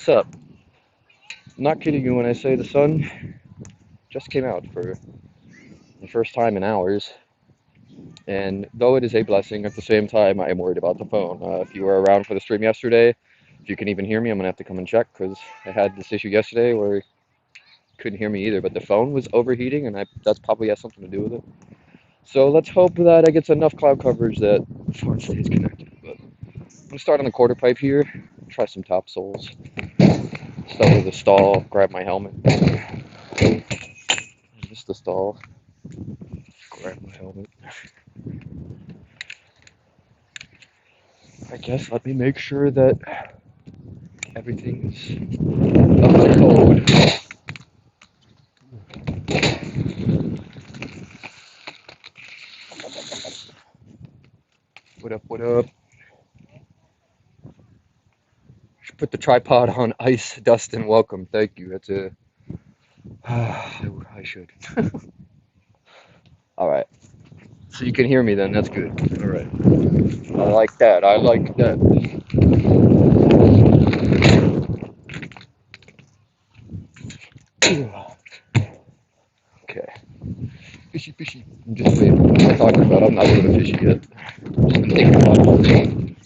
What's up? I'm not kidding you when I say the sun just came out for the first time in hours. And though it is a blessing, at the same time, I am worried about the phone. If you were around for the stream yesterday, if you can even hear me, I'm gonna have to come and check because I had this issue yesterday where you couldn't hear me either. But the phone was overheating, and that's probably has something to do with it. So let's hope that I get enough cloud coverage that the phone stays connected. But I'm gonna start on the quarter pipe here. Try some top soles. Start with the stall. Grab my helmet. Just the stall. Grab my helmet. I guess let me make sure that everything's up to code. What up, what up? Should put the tripod on ice. Dustin, welcome. Thank you. That's a. I should. All right. So you can hear me then. That's good. All right. I like that. I like that. Okay. Fishy, fishy. I'm just waiting. What am I talking about? I'm not doing a fishy yet. I'm thinking about it.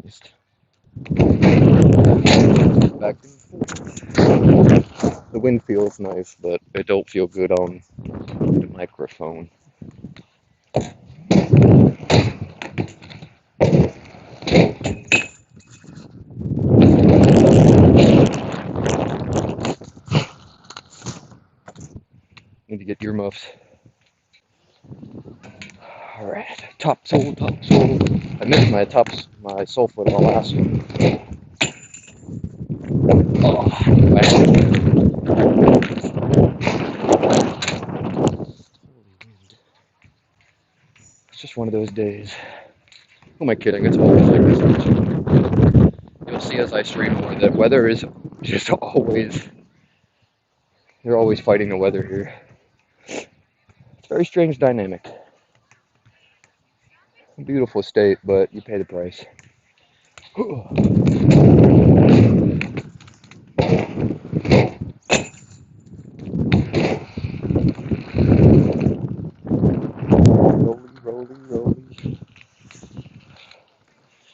Just back and forth. The wind feels nice, but it don't feel good on the microphone. Need to get earmuffs. All right, top sole, top sole. I missed my sole foot on the last one. Oh, it's just one of those days. Who am I kidding? It's always like this. You'll see as I stream more that weather is just always. They're always fighting the weather here. It's a very strange dynamic. A beautiful state, but you pay the price. Rolly, rolly, rolly.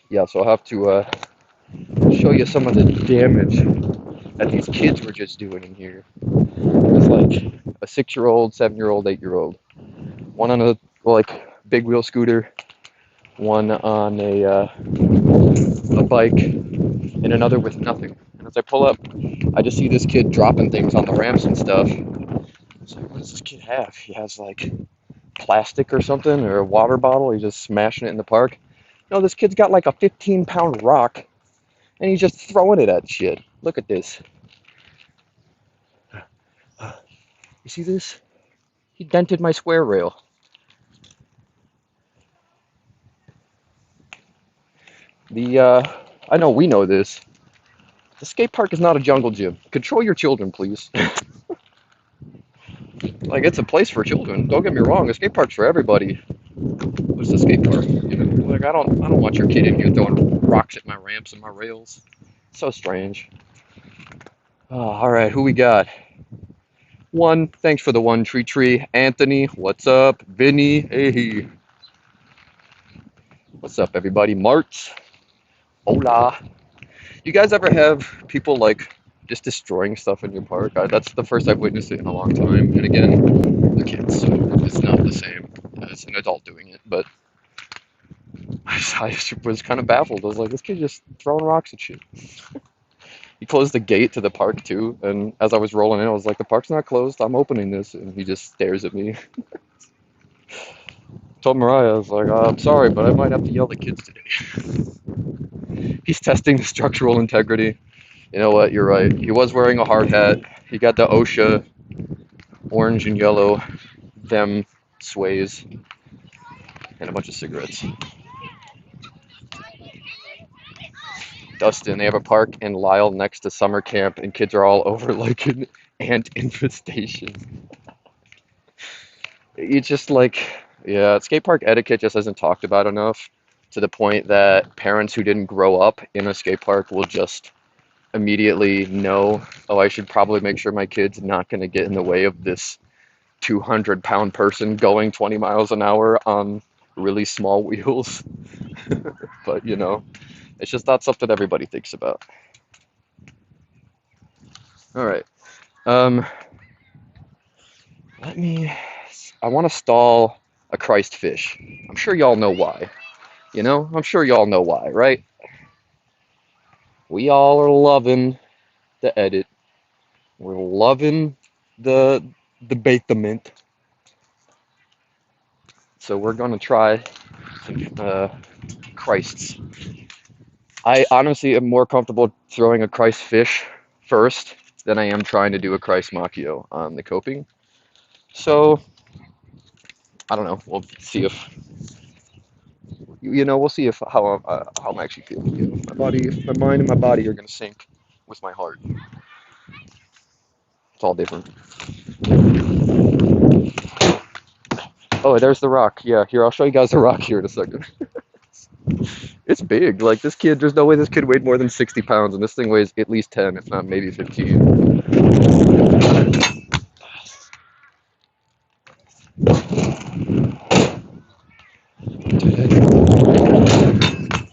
Yeah, so I'll have to show you some of the damage that these kids were just doing in here. It's like a 6-year-old, 7-year-old, 8-year-old. One on a big wheel scooter, one on a bike, and another with nothing. And as I pull up, I just see this kid dropping things on the ramps and stuff. It's like, what does this kid have? He has like plastic or something, or a water bottle. He's just smashing it in the park. No, this kid's got like a 15-pound rock, and he's just throwing it at shit. Look at this. You see this? He dented my square rail. I know we know this. The skate park is not a jungle gym. Control your children, please. Like, it's a place for children. Don't get me wrong. A skate park's for everybody. What's the skate park? You know, like I don't want your kid in here throwing rocks at my ramps and my rails. So strange. Oh, all right, who we got? One. Thanks for the one tree. Anthony, what's up? Vinny, hey. What's up, everybody? Marts, hola. You guys ever have people like just destroying stuff in your park? That's the first I've witnessed it in a long time. And again, the kids, so it's not the same as an adult doing it. But I was kind of baffled. I was like, this kid just throwing rocks at shit. He closed the gate to the park too. And as I was rolling in, I was like, the park's not closed. I'm opening this. And he just stares at me. Told Mariah, I was like, I'm sorry, but I might have to yell at kids today. He's testing the structural integrity. You know what? You're right. He was wearing a hard hat. He got the OSHA orange and yellow them sways and a bunch of cigarettes. Dustin, they have a park in Lyle next to summer camp, and kids are all over like an ant infestation. It's just like, yeah, skate park etiquette just isn't talked about enough to the point that parents who didn't grow up in a skate park will just immediately know, oh, I should probably make sure my kid's not going to get in the way of this 200-pound person going 20 miles an hour on really small wheels. But, you know, it's just not something everybody thinks about. All right. Um, I want to stall a Christ fish. I'm sure y'all know why. You know, I'm sure y'all know why, right? We all are loving the edit. We're loving the debatement. So we're gonna try some Christs. I honestly am more comfortable throwing a Christ fish first than I am trying to do a Christ Macchio on the coping. So I don't know. We'll see if we'll see if how I'm actually feeling. You know, my body, my mind, and my body are gonna sync with my heart. It's all different. Oh, there's the rock. Yeah, here I'll show you guys the rock here in a second. It's big. Like this kid, there's no way this kid weighed more than 60 pounds, and this thing weighs at least 10, if not maybe 15.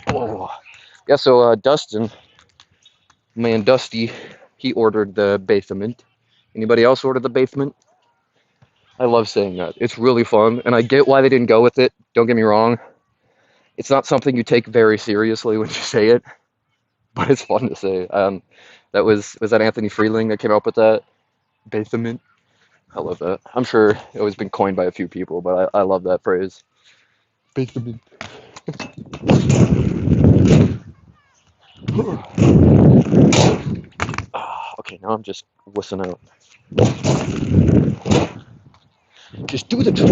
Whoa. Yeah, so Dustin, man, Dusty, he ordered the basement. Anybody else order the basement? I love saying that. It's really fun, and I get why they didn't go with it. Don't get me wrong. It's not something you take very seriously when you say it, but it's fun to say. Was that Anthony Freeling that came up with that basement? I love that. I'm sure it was been coined by a few people, but I love that phrase. Basement. Okay, now I'm just wussing out. Just do the trick.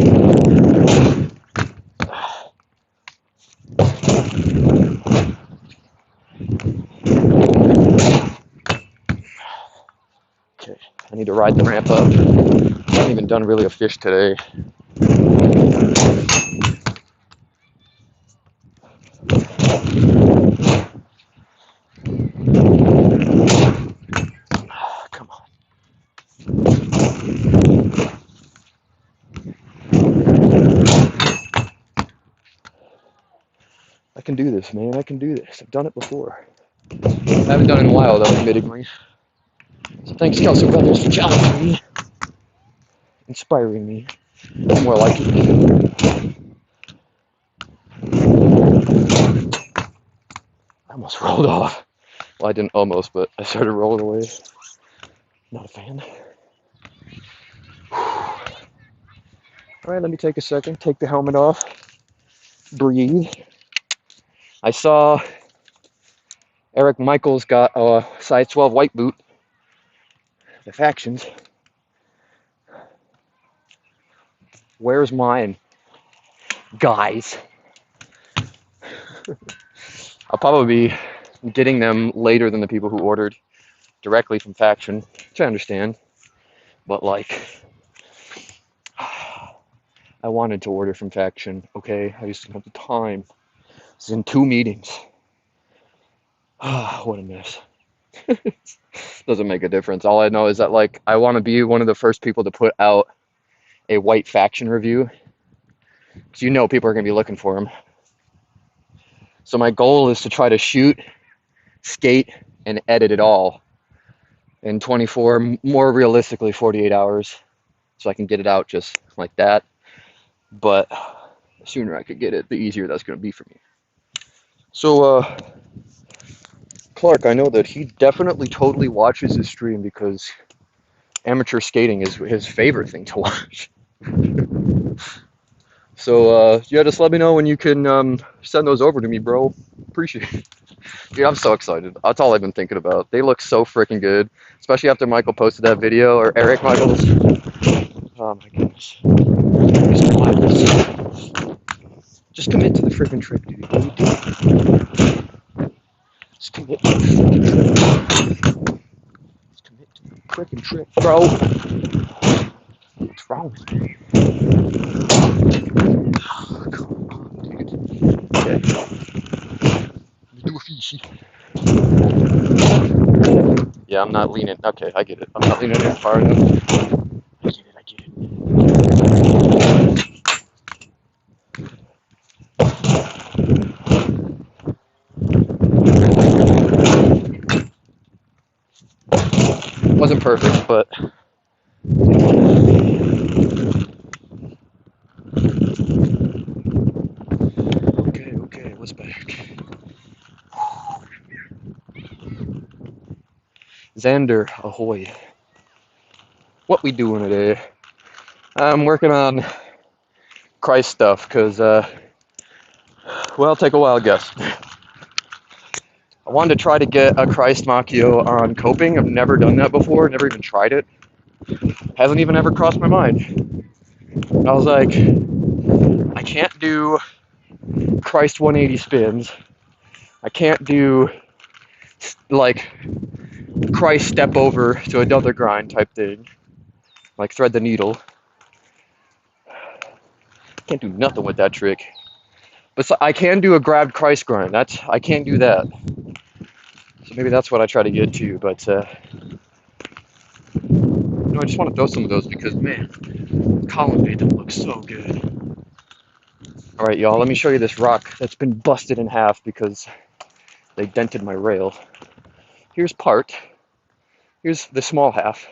Okay, I need to ride the ramp up. I haven't even done really a fish today. Come on. I can do this, man. I can do this. I've done it before. I haven't done it in a while, though, admittingly. So thanks, Kelsey Brothers, for challenging me, inspiring me. More like it. I almost rolled off. Well, I didn't almost, but I started rolling away. Not a fan. All right, let me take a second. Take the helmet off. Breathe. I saw Eric Michaels got a size 12 white boot. The factions. Where's mine? Guys. I'll probably be getting them later than the people who ordered directly from faction, which I understand. But like, I wanted to order from faction, okay? I just didn't have the time. It's in 2 meetings. What a mess. Doesn't make a difference. All I know is that like I want to be one of the first people to put out a white faction review, because you know people are going to be looking for them. So my goal is to try to shoot, skate, and edit it all in 24, more realistically 48 hours, so I can get it out just like that. But the sooner I could get it, the easier that's going to be for me. So Clark, I know that he definitely totally watches his stream because amateur skating is his favorite thing to watch. So yeah, just let me know when you can send those over to me, bro. Appreciate it. Dude, I'm so excited. That's all I've been thinking about. They look so freaking good, especially after Michael posted that video, or Eric Michaels. Oh my goodness. Just commit to the freaking trick, dude. Just commit to the freaking trick. Just commit to the freaking trick, bro. What's wrong with me? Oh, come on, dude. Okay. Let's do a fishy. Yeah, I'm not leaning. Okay, I get it. I'm not leaning in far enough. I get it. I get it. Wasn't perfect, but okay, what's back? Xander, ahoy. What we doing today? I'm working on Christ stuff, because, well, take a wild guess. I wanted to try to get a Christ Macchio on coping. I've never done that before, never even tried it. Hasn't even ever crossed my mind. I was like, I can't do Christ 180 spins. I can't do, like, Christ step over to another grind type thing. Like thread the needle. Can't do nothing with that trick. But so I can do a grabbed Christ grind. I can't do that. So maybe that's what I try to get to. But no, I just want to throw some of those because, man, Colin made them look so good. All right, y'all. Let me show you this rock that's been busted in half because they dented my rail. Here's part. Here's the small half.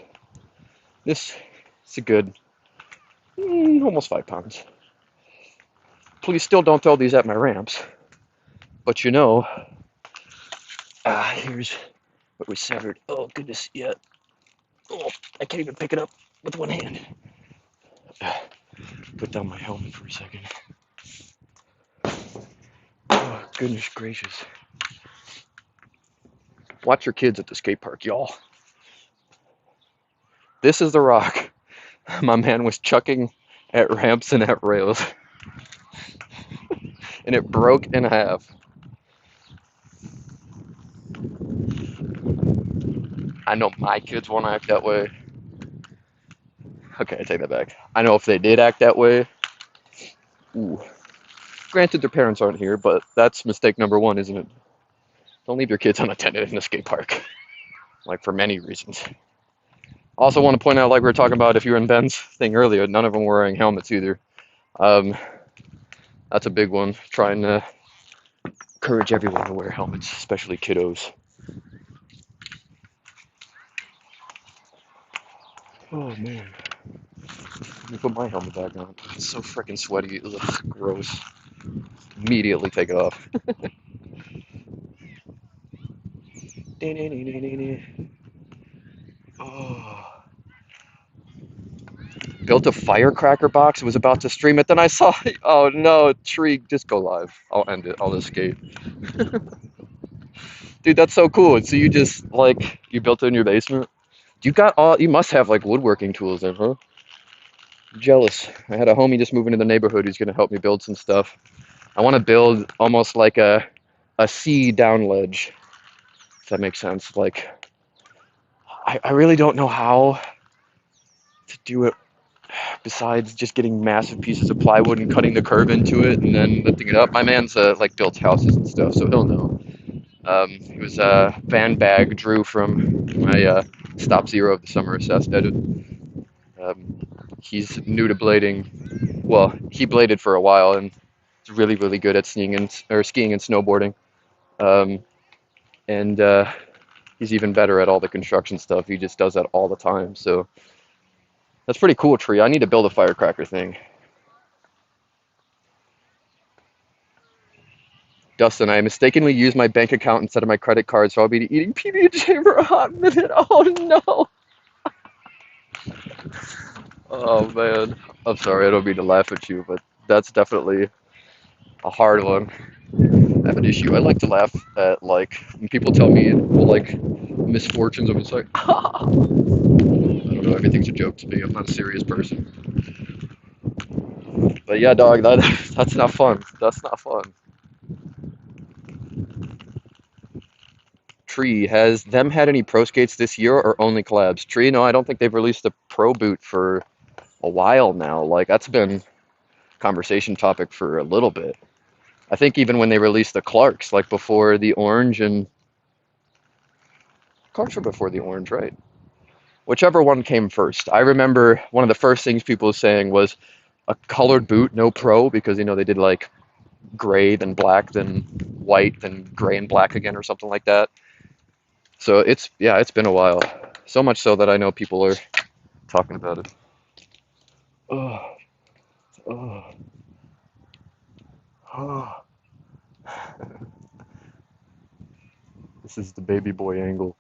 This is a good, almost 5 pounds. Please still don't throw these at my ramps. But you know, here's what was severed. Oh, goodness, yeah. Oh, I can't even pick it up with one hand. Put down my helmet for a second. Oh, goodness gracious. Watch your kids at the skate park, y'all. This is the rock my man was chucking at ramps and at rails. And it broke in half. I know my kids won't act that way. Okay, I take that back. I know if they did act that way, ooh. Granted, their parents aren't here, but that's mistake number one, isn't it? Don't leave your kids unattended in the skate park. Like, for many reasons. Also want to point out, like we were talking about if you were in Ben's thing earlier, none of them were wearing helmets either. That's a big one. Trying to encourage everyone to wear helmets, especially kiddos. Oh, man. Let me put my helmet back on. It's so freaking sweaty. It looks gross. Immediately take it off. Oh. Built a firecracker box. Was about to stream it. Then I saw, oh no, tree. Just go live. I'll end it. I'll escape. Dude, that's so cool. So you just, like, you built it in your basement? You got all, you must have, like, woodworking tools then, huh? Jealous. I had a homie just move into the neighborhood who's going to help me build some stuff. I want to build almost like a C down ledge, if that makes sense. Like, I really don't know how to do it besides just getting massive pieces of plywood and cutting the curve into it and then lifting it up. My man's, like, built houses and stuff, so he'll know. It was Van Bag Drew from my Stop Zero of the Summer Assessed edit. He's new to blading. Well, he bladed for a while and is really, really good at skiing and snowboarding. And he's even better at all the construction stuff. He just does that all the time. So that's pretty cool, Tree. I need to build a firecracker thing. Dustin, I mistakenly used my bank account instead of my credit card, so I'll be eating PB&J for a hot minute. Oh, no. Oh, man. I'm sorry. I don't mean to laugh at you, but that's definitely a hard one. I have an issue. I like to laugh at, like, when people tell me, like, misfortunes. I'm just like, ah. I don't know. Everything's a joke to me. I'm not a serious person. But yeah, dog, that's not fun. That's not fun. Tree, has them had any pro skates this year or only collabs? Tree, no, I don't think they've released a pro boot for a while now. Like, that's been conversation topic for a little bit. I think even when they released the Clarks, like before the orange and kosher before the orange, right? Whichever one came first. I remember one of the first things people were saying was a colored boot, no pro, because they did like gray, then black, then white, then gray and black again, or something like that. So it's been a while. So much so that I know people are talking about it. Oh, oh, oh. This is the baby boy angle.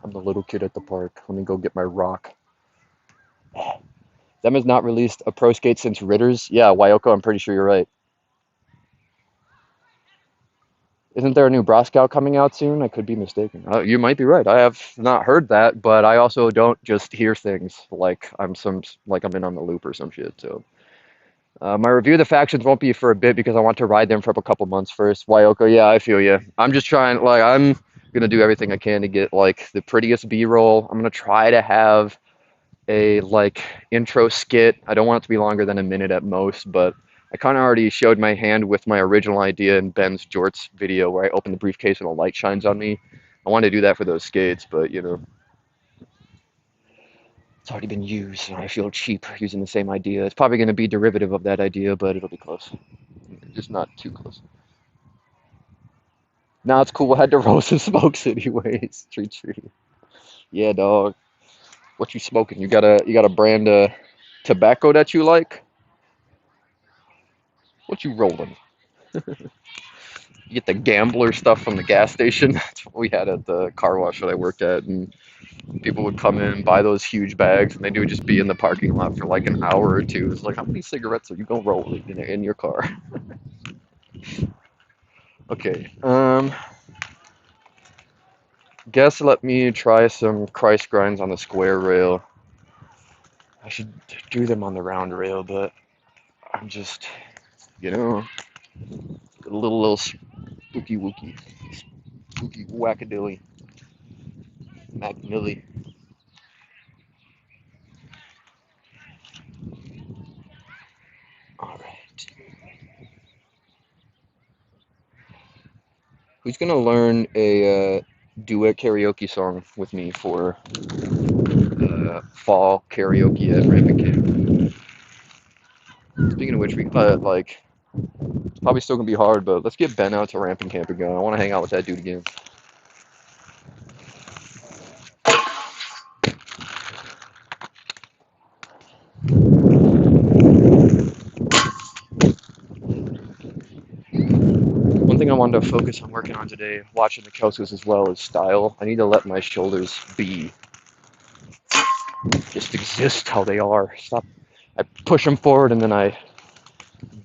I'm the little kid at the park. Let me go get my rock. Them has not released a pro skate since Ritter's. Yeah, Wyoko, I'm pretty sure you're right. Isn't there a new Broscout coming out soon? I could be mistaken. You might be right. I have not heard that, but I also don't just hear things like I'm in on the loop or some shit. So my review of the factions won't be for a bit because I want to ride them for a couple months first. Wyoko, yeah, I feel you. I'm just trying. I'm gonna do everything I can to get like the prettiest B-roll. I'm gonna try to have a intro skit. I don't want it to be longer than a minute at most, but I kind of already showed my hand with my original idea in Ben's Jorts video where I open the briefcase and a light shines on me. I want to do that for those skates, but it's already been used and I feel cheap using the same idea. It's probably going to be derivative of that idea, but it'll be close. Just not too close. Nah, it's cool. I had to roast some smokes anyways. Treat. Yeah, dog. What you smoking? You got a brand of tobacco that you like? What you rolling? You get the gambler stuff from the gas station. That's what we had at the car wash that I worked at, and people would come in and buy those huge bags, and they would just be in the parking lot for like an hour or two. It's like, how many cigarettes are you gonna roll in your car? Okay. Guess let me try some Christ grinds on the square rail. I should do them on the round rail, but I'm just, you know, a little spooky wookie, spooky wackadilly, macnilly. All right. Who's gonna learn a duet karaoke song with me for fall karaoke at Rampant Camp? Speaking of which, we it's probably still gonna be hard, but let's get Ben out to Rampant Camp again. I want to hang out with that dude again. One thing I wanted to focus on working on today, watching the Kelsos as well, is style. I need to let my shoulders be, just exist how they are. Stop. I push them forward and then I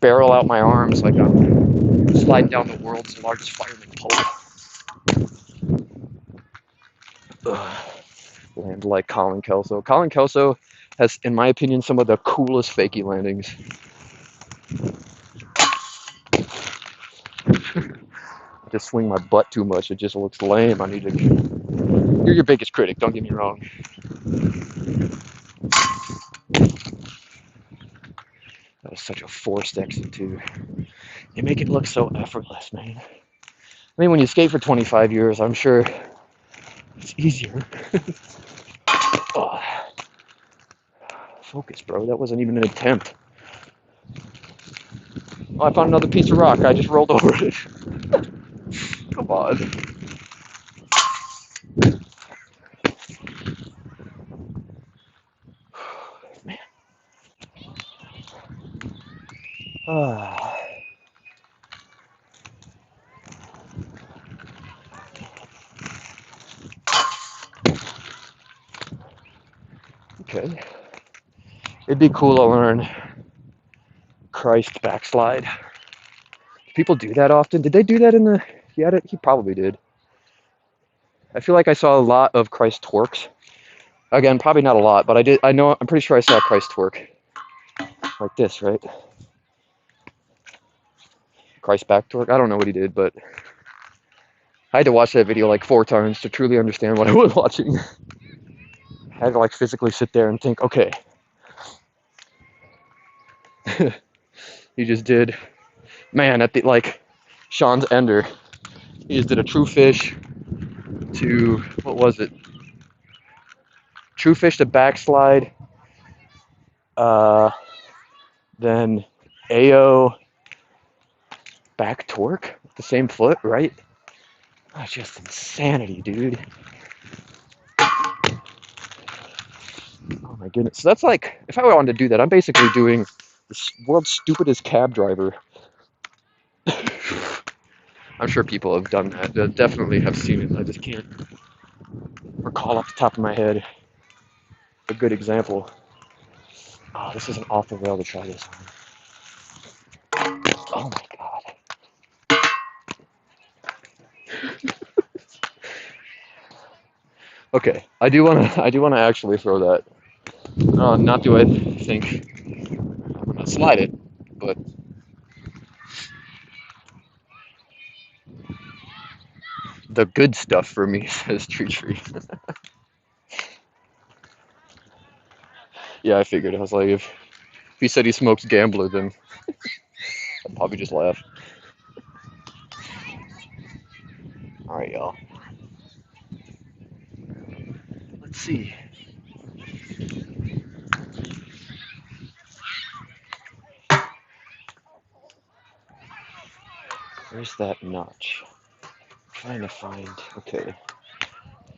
barrel out my arms like I'm sliding down the world's largest fireman pole. Ugh. Land like Colin Kelso. Colin Kelso has, in my opinion, some of the coolest fakie landings. I just swing my butt too much. It just looks lame. I need to. You're your biggest critic. Don't get me wrong. That was such a forced exit too. You make it look so effortless, man. I mean, when you skate for 25 years, I'm sure it's easier. Oh, focus, bro. That wasn't even an attempt. Oh, I found another piece of rock. I just rolled over it. Come on. Man. Ah. Okay. It'd be cool to learn Christ backslide. Do people do that often? Did they do that in the... He probably did. I feel like I saw a lot of Christ twerks. Again, probably not a lot, but I'm pretty sure I saw Christ twerk. Like this, right? Christ back twerk? I don't know what he did, but I had to watch that video like 4 times to truly understand what I was watching. I had to physically sit there and think, okay. He just did, man, at the Sean's ender. He just did a true fish to, what was it? True fish to backslide, uh, then AO back torque with the same foot, right? That's just insanity, dude. Oh my goodness. So that's like, if I wanted to do that, I'm basically doing the world's stupidest cab driver. I'm sure people have done that. They definitely have seen it. I just can't recall off the top of my head a good example. Oh, this is an awful rail to try this on. Oh my god. Okay, I do wanna actually throw that. Not do I think I'm gonna slide it, but the good stuff for me says tree. Yeah, I figured. I was like, if he said he smokes Gambler, then I'd probably just laugh. All right, y'all. Let's see. Where's that notch? I'm trying to find. Okay.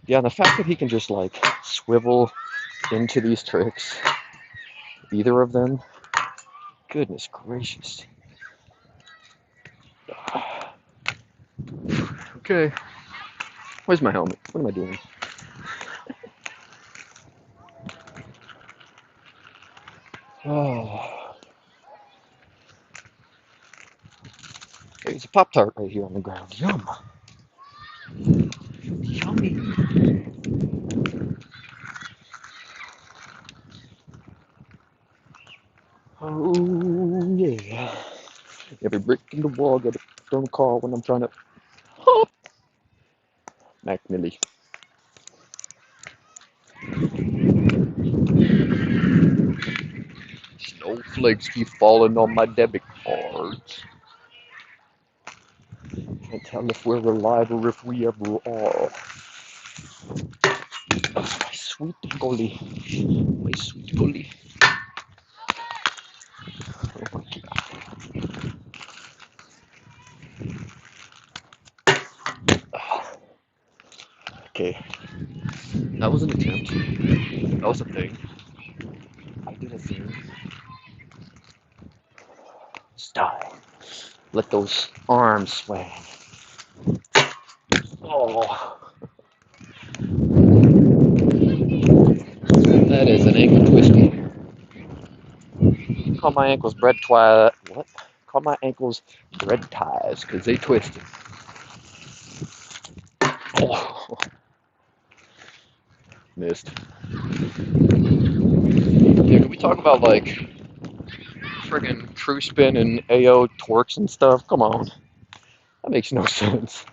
Yeah, and the fact that he can just like swivel into these tricks, either of them. Goodness gracious. Okay. Where's my helmet? What am I doing? Oh. There's a Pop-Tart right here on the ground. Yum. Yummy. Oh, yeah. Every brick in the wall get a phone call when I'm trying to. Oh. Mac Millie. Snowflakes keep falling on my debit cards. Can't tell if we're alive or if we ever are. Oh, my sweet golly. My sweet golly. Oh my god. Okay. That was an attempt. That was a thing. I did a thing. Style. Let those arms sway. Oh. That is an ankle twisty. Call my ankles bread ties. What? Call my ankles bread ties because they twisted. Oh. Missed. Yeah, can we talk about like friggin' true spin and AO torques and stuff? Come on. That makes no sense.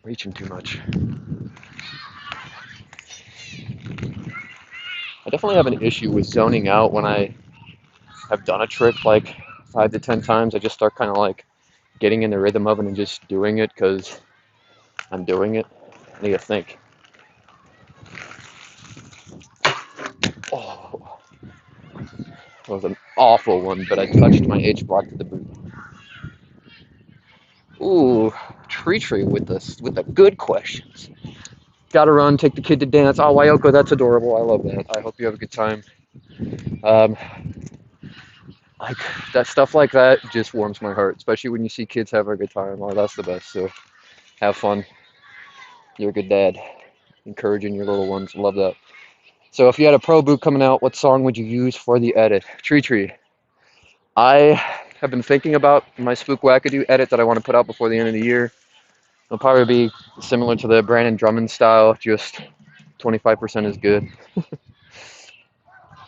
Reaching too much. I definitely have an issue with zoning out when I have done a trick like 5 to 10 times. I just start kind of like getting in the rhythm of it and just doing it because I'm doing it. I need to think. Oh, that was an awful one, but I touched my H block to the boot. Ooh, tree with the good questions. Gotta run, take the kid to dance. Oh, Wyoko, that's adorable. I love that. I hope you have a good time. Um, like that stuff like that just warms my heart, especially when you see kids have a good time. Oh, that's the best. So have fun. You're a good dad. Encouraging your little ones. Love that. So if you had a pro boot coming out, what song would you use for the edit? Tree. I have been thinking about my Spook Wackadoo edit that I want to put out before the end of the year. It'll probably be similar to the Brandon Drummond style, just 25% is good.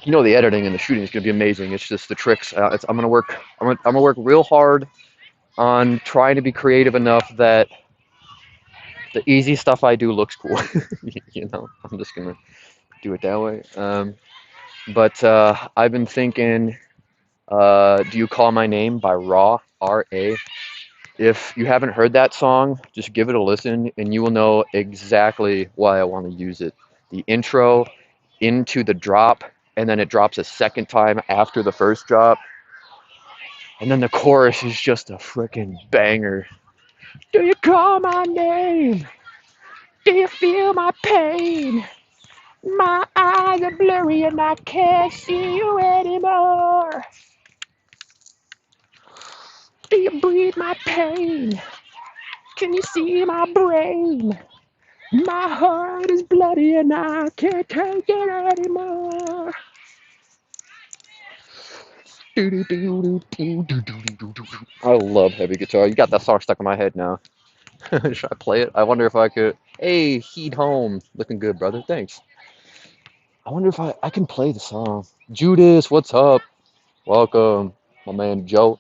You know the editing and the shooting is going to be amazing. It's just the tricks. I'm gonna work. I'm gonna work real hard on trying to be creative enough that the easy stuff I do looks cool. You know, I'm just gonna do it that way. But I've been thinking Do You Call My Name by Raw, R-A. If you haven't heard that song, just give it a listen and you will know exactly why I want to use it. The intro into the drop, and then it drops a second time after the first drop, and then the chorus is just a freaking banger. Do you call my name? Do you feel my pain? My eyes are blurry and I can't see you anymore. Do you breathe my pain? Can you see my brain? My heart is bloody and I can't take it anymore. I love heavy guitar. You got that song stuck in my head now. Should I play it? I wonder if I could. Hey, Heat Home. Looking good, brother. Thanks. I wonder if I can play the song. Judas, what's up? Welcome, my man Joe.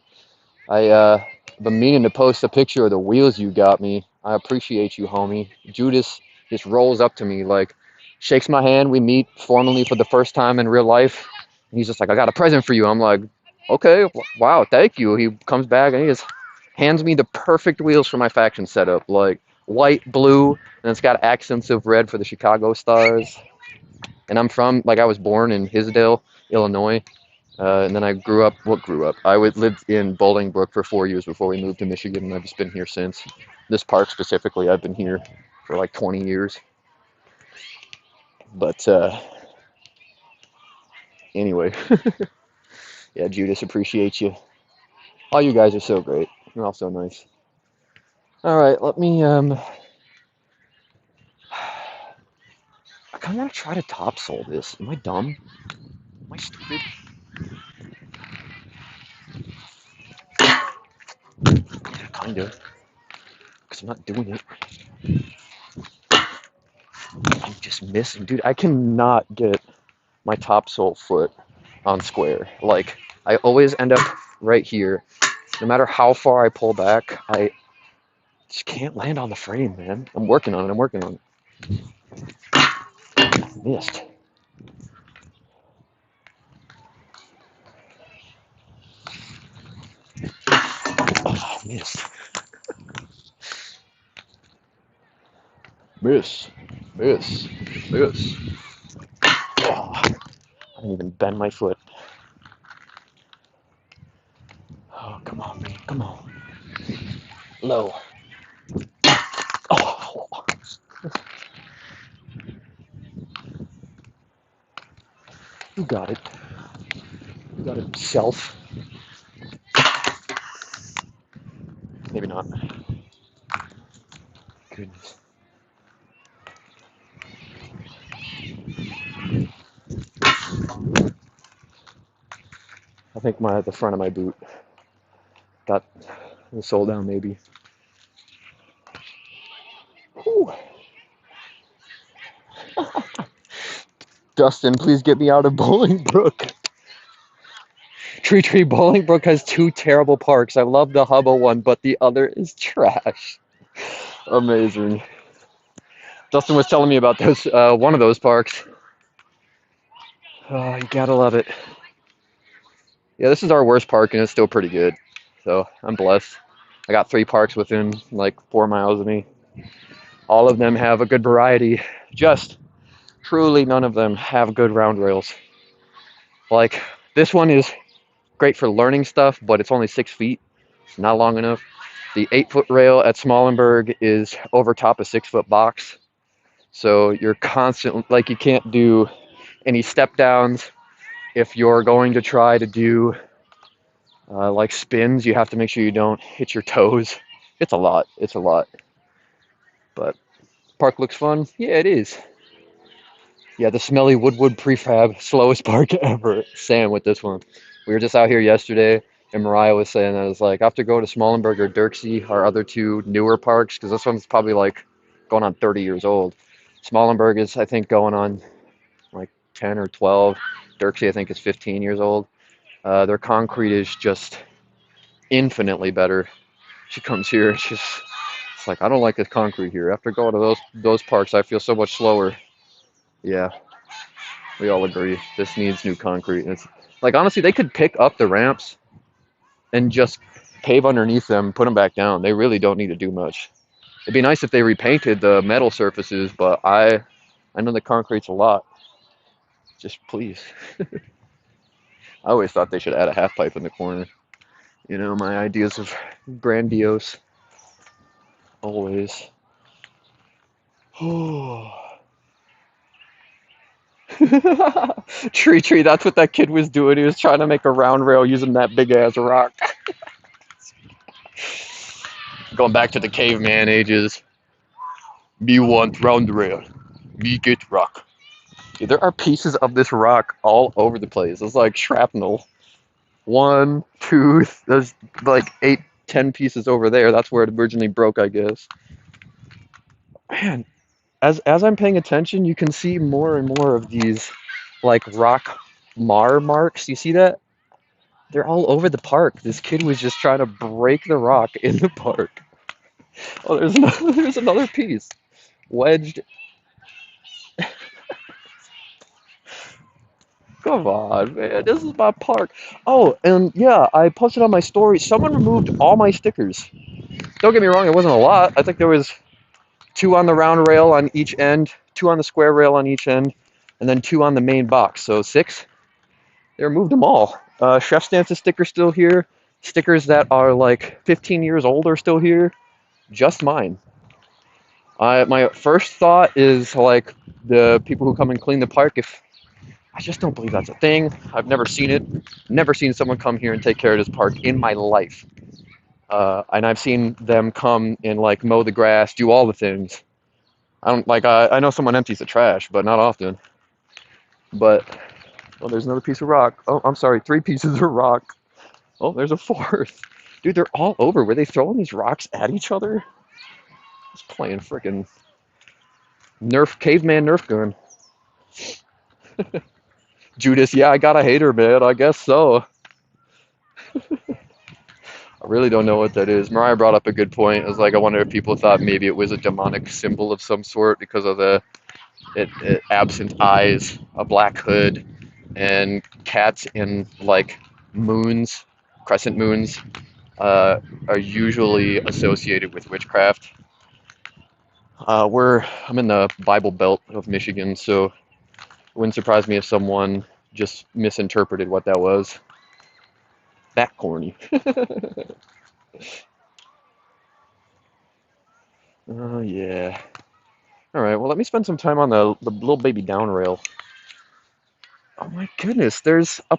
I been meaning to post a picture of the wheels you got me. I appreciate you, homie. Judas just rolls up to me, like, shakes my hand. We meet formally for the first time in real life. And he's just like, I got a present for you. I'm like, okay, wow, thank you. He comes back and he just hands me the perfect wheels for my faction setup, like white, blue, and it's got accents of red for the Chicago Stars. And I was born in Hisdale, Illinois. And then I grew up. Lived in Bolingbrook for 4 years before we moved to Michigan, and I've just been here since. This park specifically, I've been here for like 20 years. But anyway, yeah, Judas, appreciate you. All you guys are so great. You're all so nice. All right, let me. I kind of want to try to topsoil this. Am I dumb? Am I stupid? Yeah, kind of. Because I'm not doing it. I'm just missing, dude. I cannot get my topsoil foot on square. Like, I always end up right here. No matter how far I pull back, I just can't land on the frame, man. I'm working on it. I'm working on it. Missed. Oh, missed. Miss. Miss. Miss. Oh, I didn't even bend my foot. Oh, come on, man. Come on. Low. Oh. You got it. You got it, self. Maybe not. Goodness. I think the front of my boot got the sole down, maybe. Whew. Dustin, please get me out of Bolingbrook. Tree Bolingbrook has two terrible parks. I love the Hubble one, but the other is trash. Amazing. Dustin was telling me about one of those parks. Oh, you gotta love it. Yeah, this is our worst park, and it's still pretty good. So I'm blessed. I got 3 parks within like 4 miles of me. All of them have a good variety. Just truly none of them have good round rails. Like, this one is great for learning stuff, but it's only 6 feet. It's not long enough. The 8-foot rail at Smallenberg is over top a 6-foot box. So you're constantly, like, you can't do any step downs. If you're going to try to do like spins, you have to make sure you don't hit your toes. It's a lot. It's a lot. But park looks fun. Yeah, it is. Yeah, the smelly Woodwood prefab, slowest park ever. Sam with this one. We were just out here yesterday, and Mariah was saying, I was like, I have to go to Smallenberg or Dirksey, our other 2 newer parks, because this one's probably like going on 30 years old. Smallenberg is, I think, going on like 10 or 12. Dirksey, I think, is 15 years old. Their concrete is just infinitely better. She comes here and it's like, I don't like the concrete here. After going to those parks, I feel so much slower. Yeah, we all agree. This needs new concrete. Like honestly, they could pick up the ramps and just pave underneath them, put them back down. They really don't need to do much. It'd be nice if they repainted the metal surfaces, but I know the concrete's a lot. Just please. I always thought they should add a half pipe in the corner. You know, my ideas of grandiose always. Tree, that's what that kid was doing. He was trying to make a round rail using that big ass rock. Going back to the caveman ages. Me want round rail. Me get rock. Yeah, there are pieces of this rock all over the place. It's like shrapnel. One, two, there's like 8, 10 pieces over there. That's where it originally broke, I guess. Man, as I'm paying attention, you can see more and more of these like rock marks. You see that? They're all over the park. This kid was just trying to break the rock in the park. Oh, there's another piece wedged. Come on, man. This is my park. Oh, and yeah, I posted on my story. Someone removed all my stickers. Don't get me wrong, it wasn't a lot. I think there was 2 on the round rail on each end, 2 on the square rail on each end, and then 2 on the main box. So 6. They removed them all. Chef Stance's sticker still here. Stickers that are like 15 years old are still here. Just mine. My first thought is like the people who come and clean the park. If I just don't believe that's a thing. I've never seen it. Never seen someone come here and take care of this park in my life. And I've seen them come and like mow the grass, do all the things. I don't like. I know someone empties the trash, but not often. But oh, there's another piece of rock. Oh, I'm sorry, 3 pieces of rock. Oh, there's a 4th. Dude, they're all over. Were they throwing these rocks at each other? Just playing freaking Nerf caveman Nerf gun. Judas, yeah, I got a hater, man. I guess so. I really don't know what that is. Mariah brought up a good point. It was like, I wonder if people thought maybe it was a demonic symbol of some sort because of the absent eyes, a black hood, and cats in like moons, crescent moons, are usually associated with witchcraft. I'm in the Bible Belt of Michigan, so it wouldn't surprise me if someone just misinterpreted what that was. That corny. Oh yeah. All right. Well, let me spend some time on the little baby down rail. Oh my goodness. There's a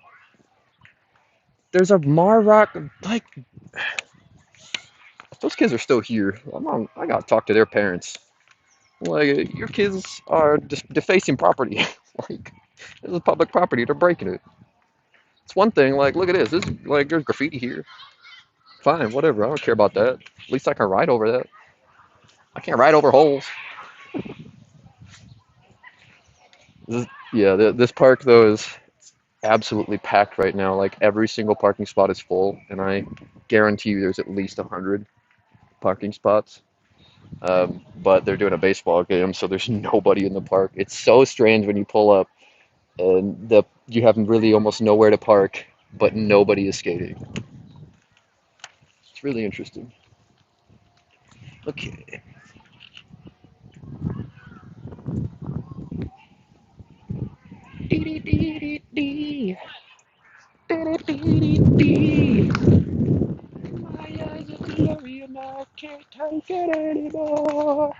Mar Rock. Like if those kids are still here, I gotta talk to their parents. Like your kids are just defacing property. Like this is public property. They're breaking it. It's one thing. Like look at this. This is like there's graffiti here. Fine, whatever. I don't care about that. At least I can ride over that. I can't ride over holes. Yeah, this park though is absolutely packed right now. Like every single parking spot is full, and I guarantee you there's at least 100 parking spots. But they're doing a baseball game, so there's nobody in the park. It's so strange when you pull up and you have really almost nowhere to park, but nobody is skating. It's really interesting. Okay. Dee, dee, dee, dee. Dee, dee, dee, dee. My eyes are blurry and I can't take it anymore.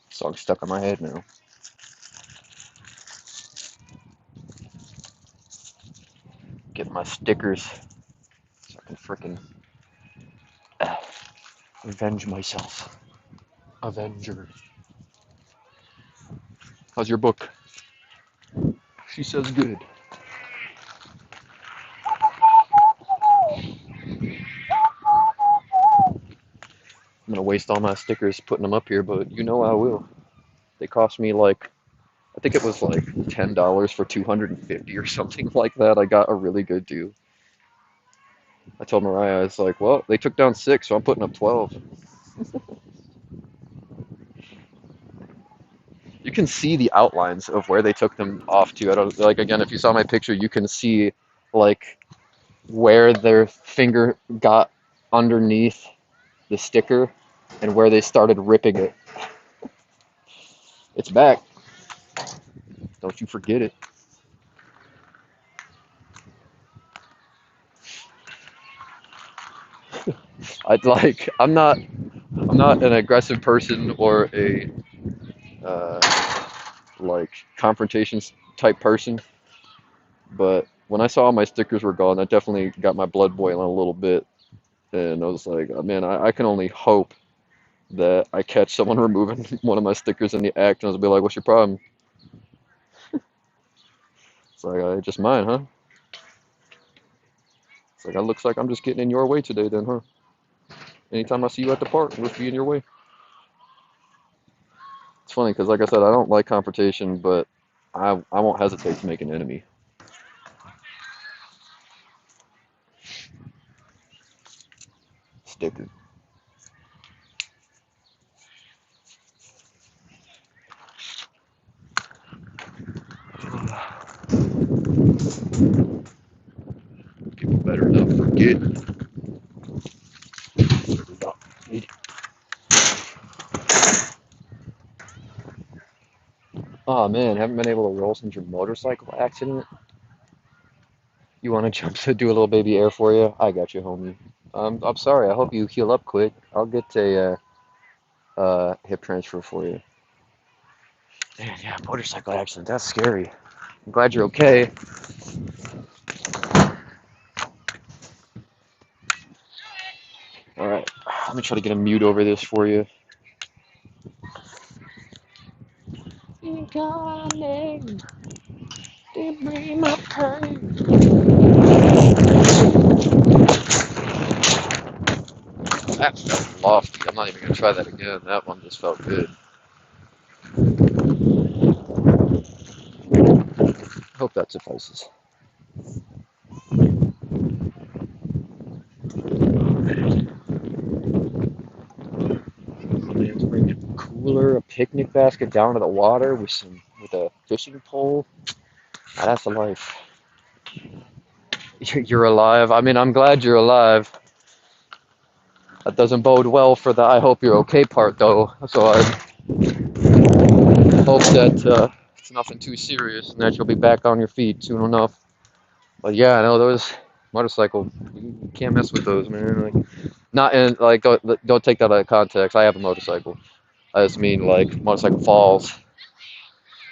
Song's stuck in my head now. Get my stickers so I can frickin' uh, avenge myself. Avenger. How's your book? She says good. I'm gonna waste all my stickers putting them up here, but you know I will. They cost me like, I think it was like $10 for 250 or something like that. I got a really good deal. I told Mariah, I was like, well, they took down 6, so I'm putting up 12. You can see the outlines of where they took them off to. I don't like again. If you saw my picture, you can see like where their finger got underneath the sticker and where they started ripping it. It's back. Don't you forget it. I'm not an aggressive person or a like confrontation type person, but when I saw my stickers were gone, that definitely got my blood boiling a little bit, and I was like, oh, man, I can only hope that I catch someone removing one of my stickers in the act, and I'll be like, "What's your problem?" It's like, just mine, huh? It's like, it looks like I'm just getting in your way today, then, huh? Anytime I see you at the park, let's be in your way. It's funny because, like I said, I don't like confrontation, but I won't hesitate to make an enemy. Sticker. People better not forget. Oh man, haven't been able to roll since your motorcycle accident. You want to jump to do a little baby air for you? I got you, homie. I'm sorry. I hope you heal up quick. I'll get a hip transfer for you. Man, yeah, motorcycle accident. That's scary. I'm glad you're okay. All right, let me try to get a mute over this for you. Incoming, they bring my pain. That felt lofty. I'm not even gonna try that again. That one just felt good. Hope that suffices. Man's bringing a cooler, a picnic basket down to the water with a fishing pole. Ah, that's the life. You're alive. I mean, I'm glad you're alive. That doesn't bode well for the "I hope you're okay" part, though. So I hope that it's nothing too serious and that you'll be back on your feet soon enough. But yeah, I know those motorcycle. You can't mess with those, man. Like, not in like don't take that out of context. I have a motorcycle. I just mean like motorcycle falls.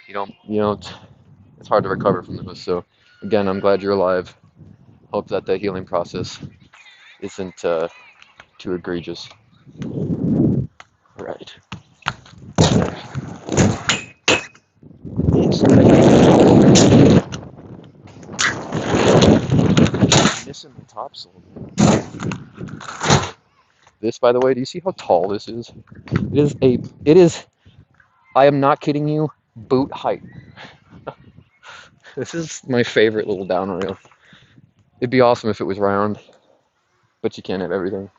You don't. It's hard to recover from those. So again, I'm glad you're alive. Hope that the healing process isn't too egregious. Right. Missing the topsoil. This, by the way, do you see how tall this is? It is, I am not kidding you, boot height. This is my favorite little down rail. It'd be awesome if it was round, but you can't have everything.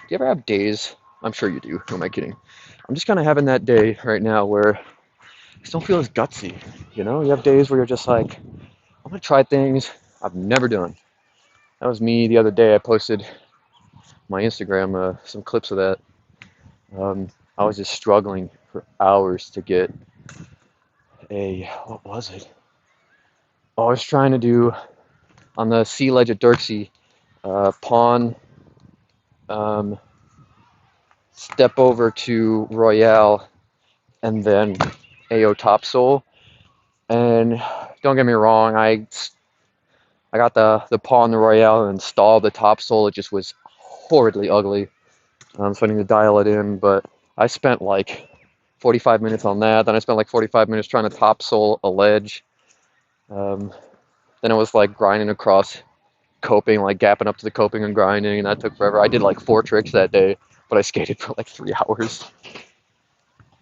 Do you ever have days? I'm sure you do. Who am I kidding? I'm just kind of having that day right now where I just don't feel as gutsy. You have days where you're just like, I'm gonna try things I've never done. That was me the other day. I posted my Instagram some clips of that. I was just struggling for hours to get what was it? Oh, I was trying to do on the sea ledge at Dirksey, pawn, um, step over to Royale, and then AO topsoul. And don't get me wrong, I got the pawn, the Royale, and installed the topsoul. It just was horridly ugly. So I need to dial it in, but I spent like 45 minutes on that. Then I spent like 45 minutes trying to topsoul a ledge. Then it was like grinding across coping, like gapping up to the coping and grinding, and that took forever. I did like 4 tricks that day, but I skated for like 3 hours.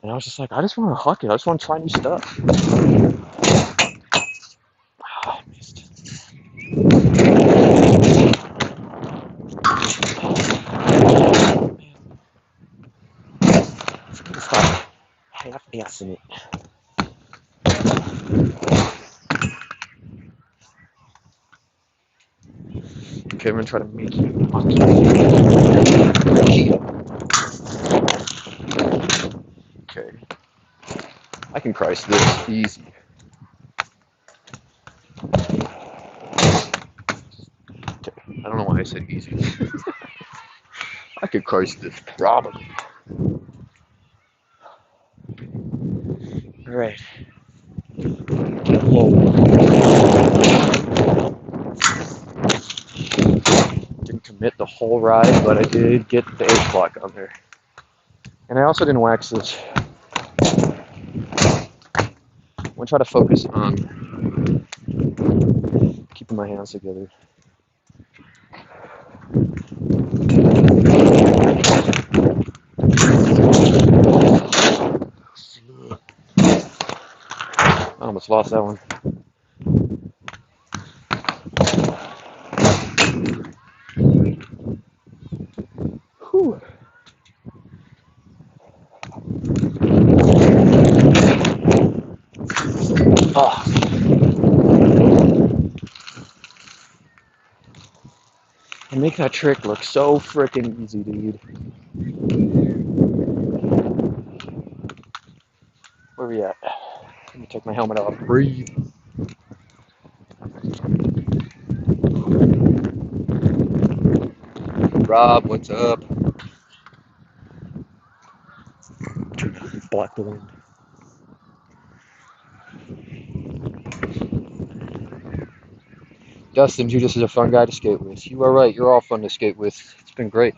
And I was just like, I just want to huck it. I just want to try new stuff. I missed. Man, I need to stop half-assing it. Okay, I'm gonna try to make you huck it. Okay. I can Christ this easy. Okay. I don't know why I said easy. I could Christ this probably. Alright. Whoa. Didn't commit the whole ride, but I did get the edge block on there. And I also didn't wax this. I'm gonna try to focus on keeping my hands together. I almost lost that one. Whew. Oh. I make that trick look so freaking easy, dude. Where we at? Let me take my helmet off. Breathe. Rob, what's up? Block the wind. Dustin, Judas is a fun guy to skate with. You are right. You're all fun to skate with. It's been great.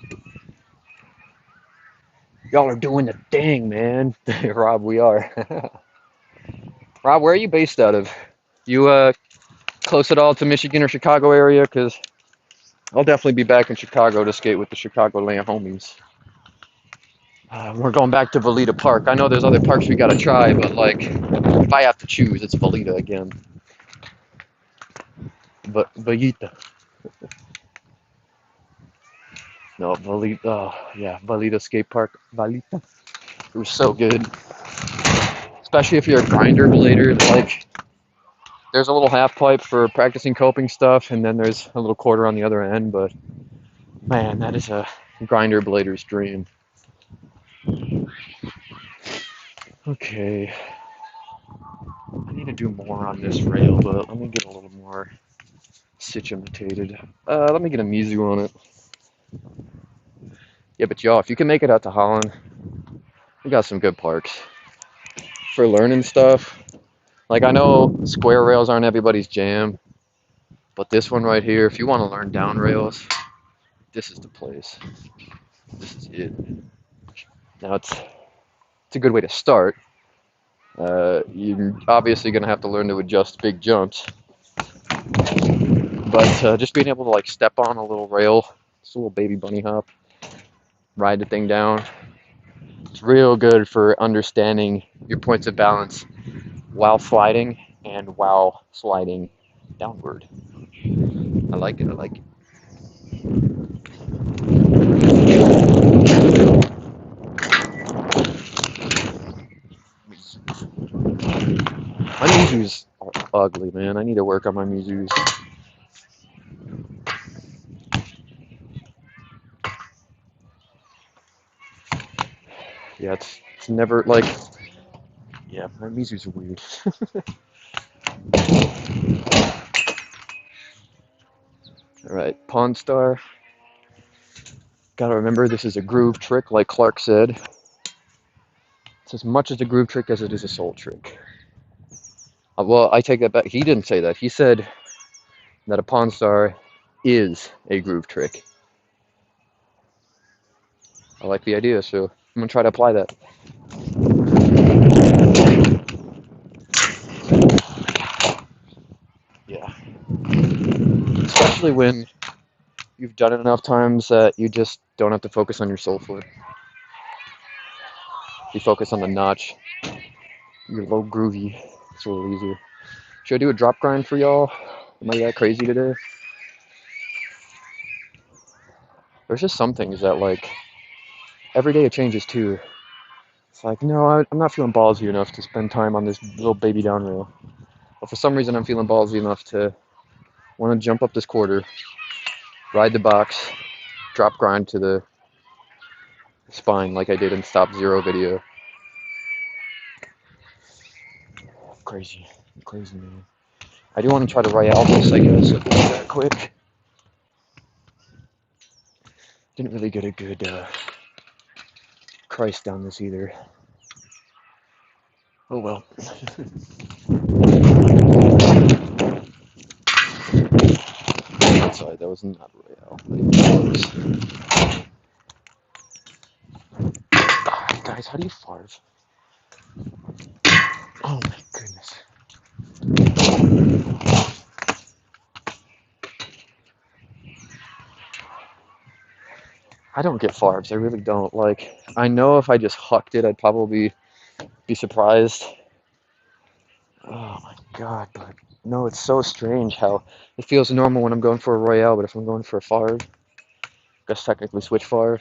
Y'all are doing the thing, man. Rob, we are. Rob, where are you based out of? You close at all to Michigan or Chicago area? Because I'll definitely be back in Chicago to skate with the Chicagoland homies. We're going back to Valita Park. I know there's other parks we gotta try, but like, if I have to choose, it's Valita again. But Valita. No, Valita. Oh, yeah, Valita skate park. Valita. It was so good. Especially if you're a grinder blader. Like, there's a little half pipe for practicing coping stuff, and then there's a little quarter on the other end. But man, that is a grinder blader's dream. Okay. I need to do more on this rail, but let me get a little more situated. Let me get a Mizu on it. Yeah, but y'all, if you can make it out to Holland, we got some good parks for learning stuff. Like, I know square rails aren't everybody's jam, but this one right here, if you want to learn down rails, this is the place. This is it. Now, it's a good way to start. You're obviously going to have to learn to adjust big jumps, but just being able to like step on a little rail, just a little baby bunny hop, ride the thing down, it's real good for understanding your points of balance while sliding and while sliding downward. I like it. I like it. My Mizus are ugly, man. I need to work on my Mizus. Yeah, it's never like. Yeah, my Mizus are weird. All right, Pawn Star. Gotta remember, this is a groove trick, like Clark said. It's as much as a groove trick as it is a soul trick. Well, I take that back. He didn't say that. He said that a Pawn Star is a groove trick. I like the idea, so I'm gonna try to apply that. Yeah. Especially when you've done it enough times that you just don't have to focus on your soul foot. You focus on the notch. You're low groovy. It's a little easier. Should I do a drop grind for y'all? Am I that crazy today? There's just some things that, like, every day it changes too. It's like, no, I'm not feeling ballsy enough to spend time on this little baby down rail. But for some reason, I'm feeling ballsy enough to want to jump up this quarter, ride the box, drop grind to the spine like I did in Stop Zero video. Crazy, crazy, man. I do want to try to Royale this, I guess, if it's that quick. Didn't really get a good price down this either. Oh well. Sorry, that was not Royale. Guys, how do you fart? Oh my goodness. I don't get farbs, I really don't. Like, I know if I just hucked it, I'd probably be surprised. Oh my god, but no, it's so strange how it feels normal when I'm going for a Royale, but if I'm going for a farb, I guess technically switch farb,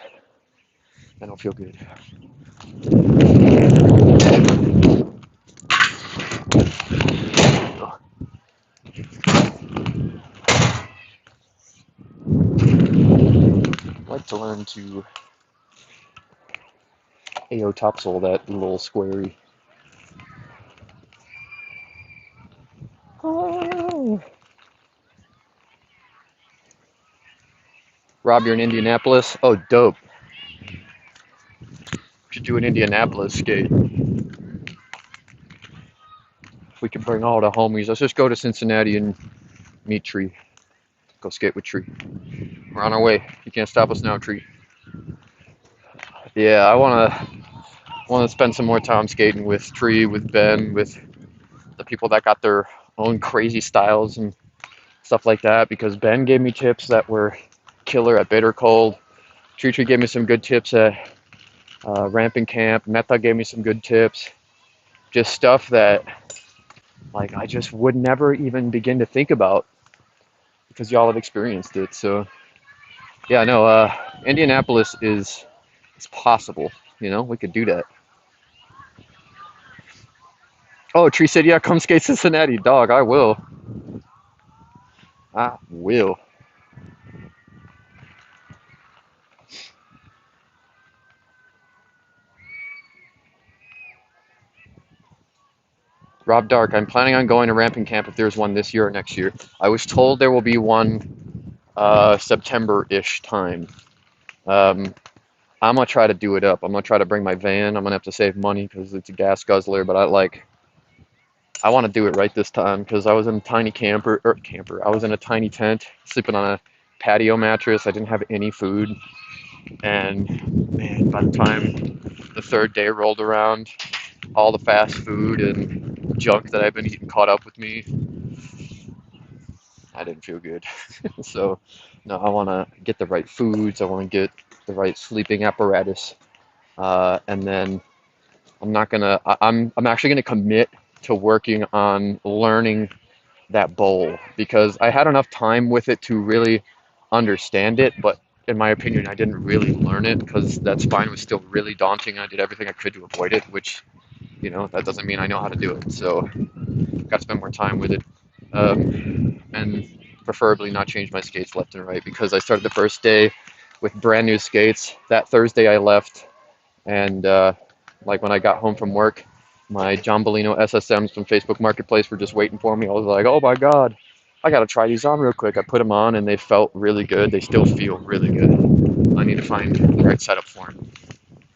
I don't feel good. I'd like to learn to AO topsoil that little squarey. Oh. Rob, you're in Indianapolis? Oh, dope. We should do an Indianapolis skate. If we could bring all the homies, let's just go to Cincinnati and meet Tree. Go skate with Tree. We're on our way. You can't stop us now, Tree. Yeah, I wanna spend some more time skating with Tree, with Ben, with the people that got their own crazy styles and stuff like that. Because Ben gave me tips that were killer at Bitter Cold. Tree gave me some good tips at Ramping Camp. Meta gave me some good tips. Just stuff that, like, I just would never even begin to think about because y'all have experienced it. So yeah, no, Indianapolis is possible. You know, we could do that. Oh, Tree said, yeah, come skate Cincinnati, dog. I will. I will. Rob Dark, I'm planning on going to Ramping Camp if there's one this year or next year. I was told there will be one September-ish time. I'm gonna try to do it up. I'm gonna try to bring my van. I'm gonna have to save money because it's a gas guzzler, but I want to do it right this time because I was in a tiny camper. I was in a tiny tent, sleeping on a patio mattress. I didn't have any food, and man, by the time the third day rolled around, all the fast food and junk that I've been eating caught up with me. I didn't feel good. So, no, I want to get the right foods. I want to get the right sleeping apparatus, and then I'm actually gonna commit to working on learning that bowl because I had enough time with it to really understand it, but in my opinion, I didn't really learn it because that spine was still really daunting. I did everything I could to avoid it, which, you know, that doesn't mean I know how to do it. So, got to spend more time with it, and preferably not change my skates left and right because I started the first day with brand new skates. That Thursday I left, and like when I got home from work, my John Bellino SSMs from Facebook Marketplace were just waiting for me. I was like, oh my God, I gotta try these on real quick. I put them on and they felt really good. They still feel really good. I need to find the right setup for them.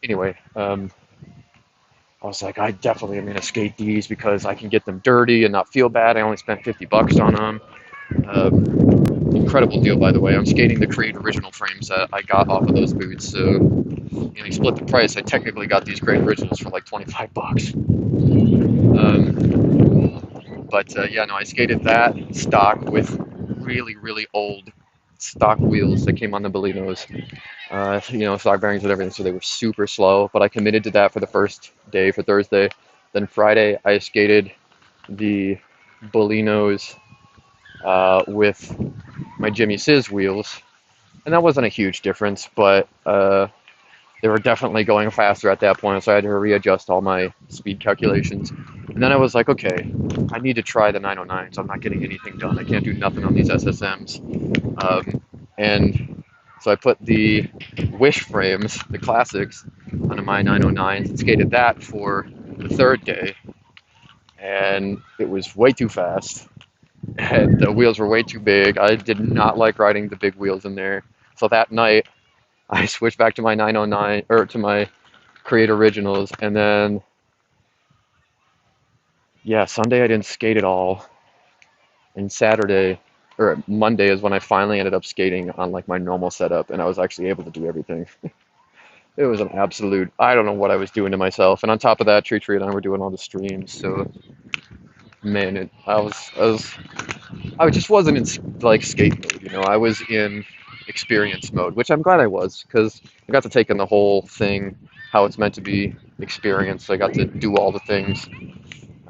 Anyway, I was like, I definitely am gonna skate these because I can get them dirty and not feel bad. I only spent $50 on them. Incredible deal, by the way. I'm skating the Creed original frames that I got off of those boots. So, you know, you split the price. I technically got these great originals for like $25. But yeah, no, I skated that stock with really, really old stock wheels that came on the Bolinos. Stock bearings and everything, so they were super slow. But I committed to that for the first day for Thursday. Then Friday, I skated the Bolinos with my Jimmy Sizz wheels, and that wasn't a huge difference, but they were definitely going faster at that point, so I had to readjust all my speed calculations. And then I was like, okay, I need to try the 909s. I'm not getting anything done. I can't do nothing on these SSMs. And so I put the Wish frames, the classics, onto my 909s and skated that for the third day. And it was way too fast. And the wheels were way too big. I did not like riding the big wheels in there. So that night, I switched back to my 909 or to my Create Originals, and then yeah, Sunday I didn't skate at all, and Saturday or Monday is when I finally ended up skating on like my normal setup, and I was actually able to do everything. It was an absolute, I don't know what I was doing to myself, and on top of that, Tree and I were doing all the streams, so man, I just wasn't in like skate mode, I was in experience mode, which I'm glad I was because I got to take in the whole thing, how it's meant to be experienced. I got to do all the things.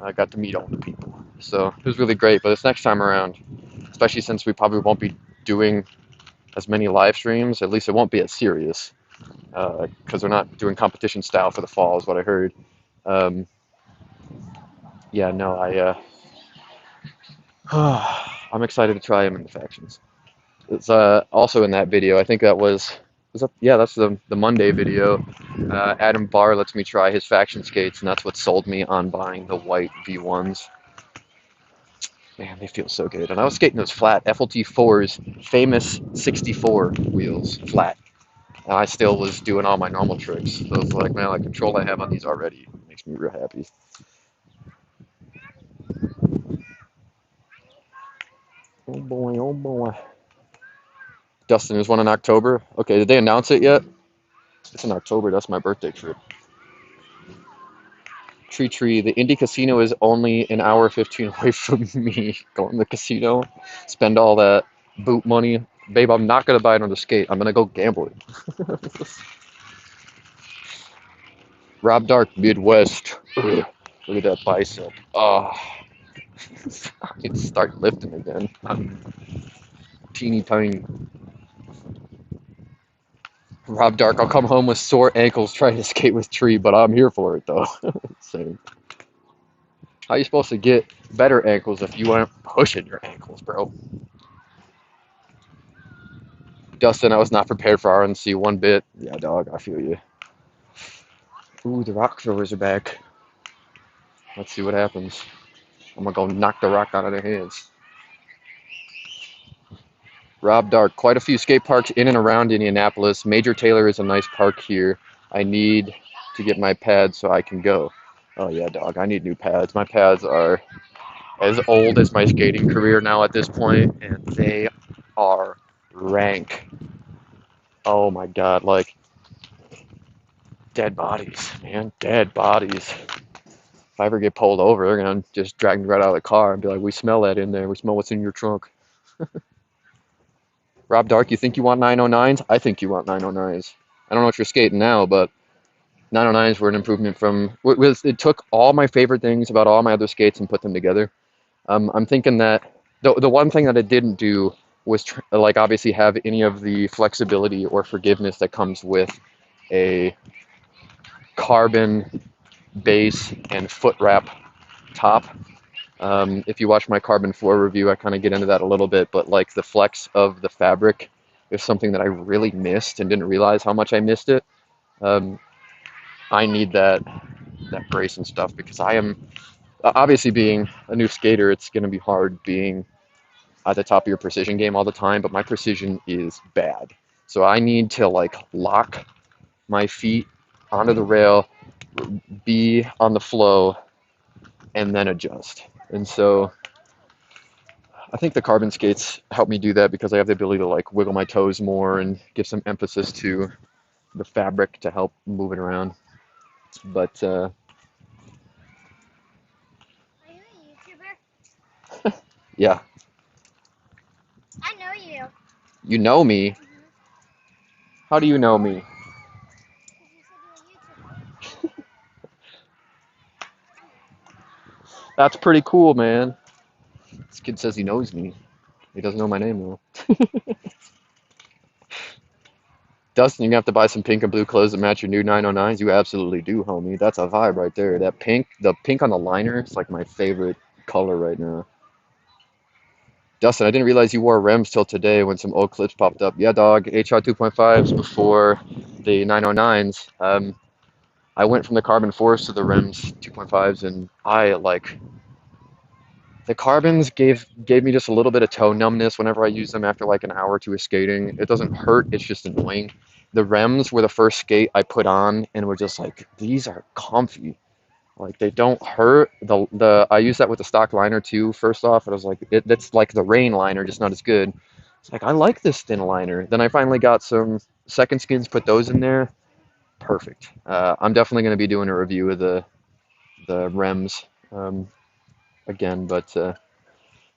I got to meet all the people. So it was really great. But this next time around, especially since we probably won't be doing as many live streams, at least it won't be as serious because we're not doing competition style for the fall, is what I heard. Um, yeah, no, I'm excited to try them in the factions. It's also in that video. I think was that, yeah, that's the Monday video. Adam Barr lets me try his faction skates, and that's what sold me on buying the white V1s. Man, they feel so good. And I was skating those flat FLT4's famous 64 wheels flat. And I still was doing all my normal tricks. So it's like, man, the control I have on these already makes me real happy. Oh boy, oh boy. Dustin, there's one in October. Okay, did they announce it yet? It's in October. That's my birthday trip. Tree, the Indy Casino is only an hour 15 away from me. Going to the casino, spend all that boot money. Babe, I'm not going to buy another skate. I'm going to go gamble it. Rob Dark, Midwest. Ugh, look at that bicep. Oh, I need to start lifting again. I'm teeny tiny. Rob Dark, I'll come home with sore ankles trying to skate with Tree, but I'm here for it though. Same. How are you supposed to get better ankles if you aren't pushing your ankles, bro? Dustin, I was not prepared for RNC one bit. Yeah, dog, I feel you. Ooh, the rock throwers are back. Let's see what happens. I'm gonna go knock the rock out of their hands. Rob Dark, quite a few skate parks in and around Indianapolis. Major Taylor is a nice park here. I need to get my pads so I can go. Oh yeah, dog, I need new pads. My pads are as old as my skating career now at this point, and they are rank. Oh my god, like dead bodies, man, dead bodies. If I ever get pulled over, they're gonna just drag me right out of the car and be like, "We smell that in there. We smell what's in your trunk." Rob Dark, you think you want 909s? I think you want 909s. I don't know if you're skating now, but 909s were an improvement from. It took all my favorite things about all my other skates and put them together. I'm thinking that the one thing that it didn't do was like obviously have any of the flexibility or forgiveness that comes with a carbon base and foot wrap top. If you watch my carbon floor review, I kind of get into that a little bit, but like the flex of the fabric is something that I really missed and didn't realize how much I missed it. Um, I need that brace and stuff because I am obviously being a new skater. It's going to be hard being at the top of your precision game all the time, but my precision is bad. So I need to like lock my feet onto the rail, be on the flow, and then adjust. And so I think the carbon skates help me do that because I have the ability to like wiggle my toes more and give some emphasis to the fabric to help move it around. But Are you a YouTuber? yeah, I know you. You know me? How do you know me? That's pretty cool, man. This kid says he knows me. He doesn't know my name though. Dustin, you're gonna have to buy some pink and blue clothes that match your new 909s. You absolutely do, homie. That's a vibe right there. That pink, the pink on the liner, it's like my favorite color right now. Dustin, I didn't realize you wore Rems till today when some old clips popped up. Yeah, dog, HR 2.5s before the 909s. I went from the carbon 4s to the Rems 2.5s, and I like the carbons gave me just a little bit of toe numbness whenever I use them after like an hour or two of skating. It doesn't hurt, it's just annoying. The Rems were the first skate I put on and were just like, these are comfy. Like they don't hurt. The I used that with the stock liner too, first off, and I was like, that's like the rain liner, just not as good. It's like I like this thin liner. Then I finally got some second skins, put those in there. Perfect. I'm definitely going to be doing a review of the Rems again, but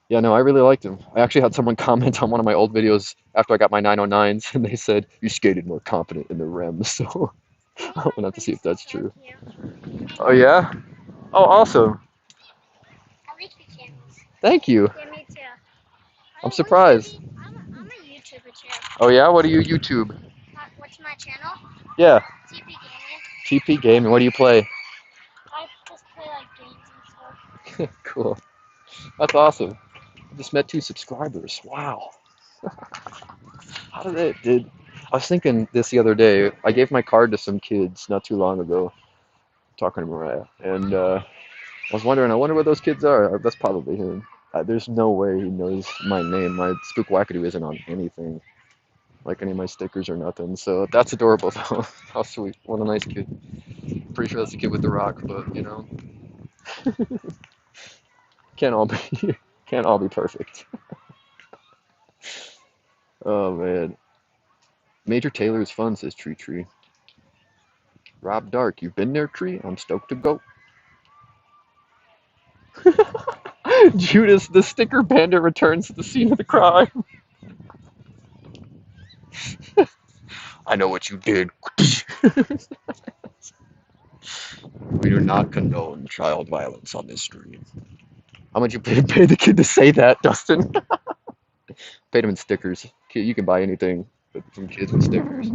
yeah, no, I really liked him. I actually had someone comment on one of my old videos after I got my 909s, and they said, you skated more confident in the REM, so I'm gonna have to see if that's true. Oh, yeah? Oh, awesome. I like the channels. Thank you. Yeah, me too. I'm surprised. I'm a YouTuber too. Oh, yeah? What do you YouTube? What's my channel? Yeah, TP Gaming. TP Gaming. What do you play? I just play like games and stuff. Cool. That's awesome. I just met 2 subscribers. Wow. How did it, did, I was thinking this the other day. I gave my card to some kids not too long ago, talking to Mariah, and I was wondering, I wonder where those kids are. That's probably him. There's no way he knows my name. My Spook Wackadoo isn't on anything, like any of my stickers or nothing. So that's adorable, though. How sweet. What a nice kid. Pretty sure that's the kid with the rock, but you know, can't all be can't all be perfect. Oh man, Major Taylor is fun, says Tree Tree. Rob Dark, you've been there, Tree? I'm stoked to go. Judas, the sticker bandit returns to the scene of the crime. I know what you did. We do not condone child violence on this stream. How much you pay the kid to say that, Dustin? Paid him in stickers. Kid, you can buy anything from kids with stickers.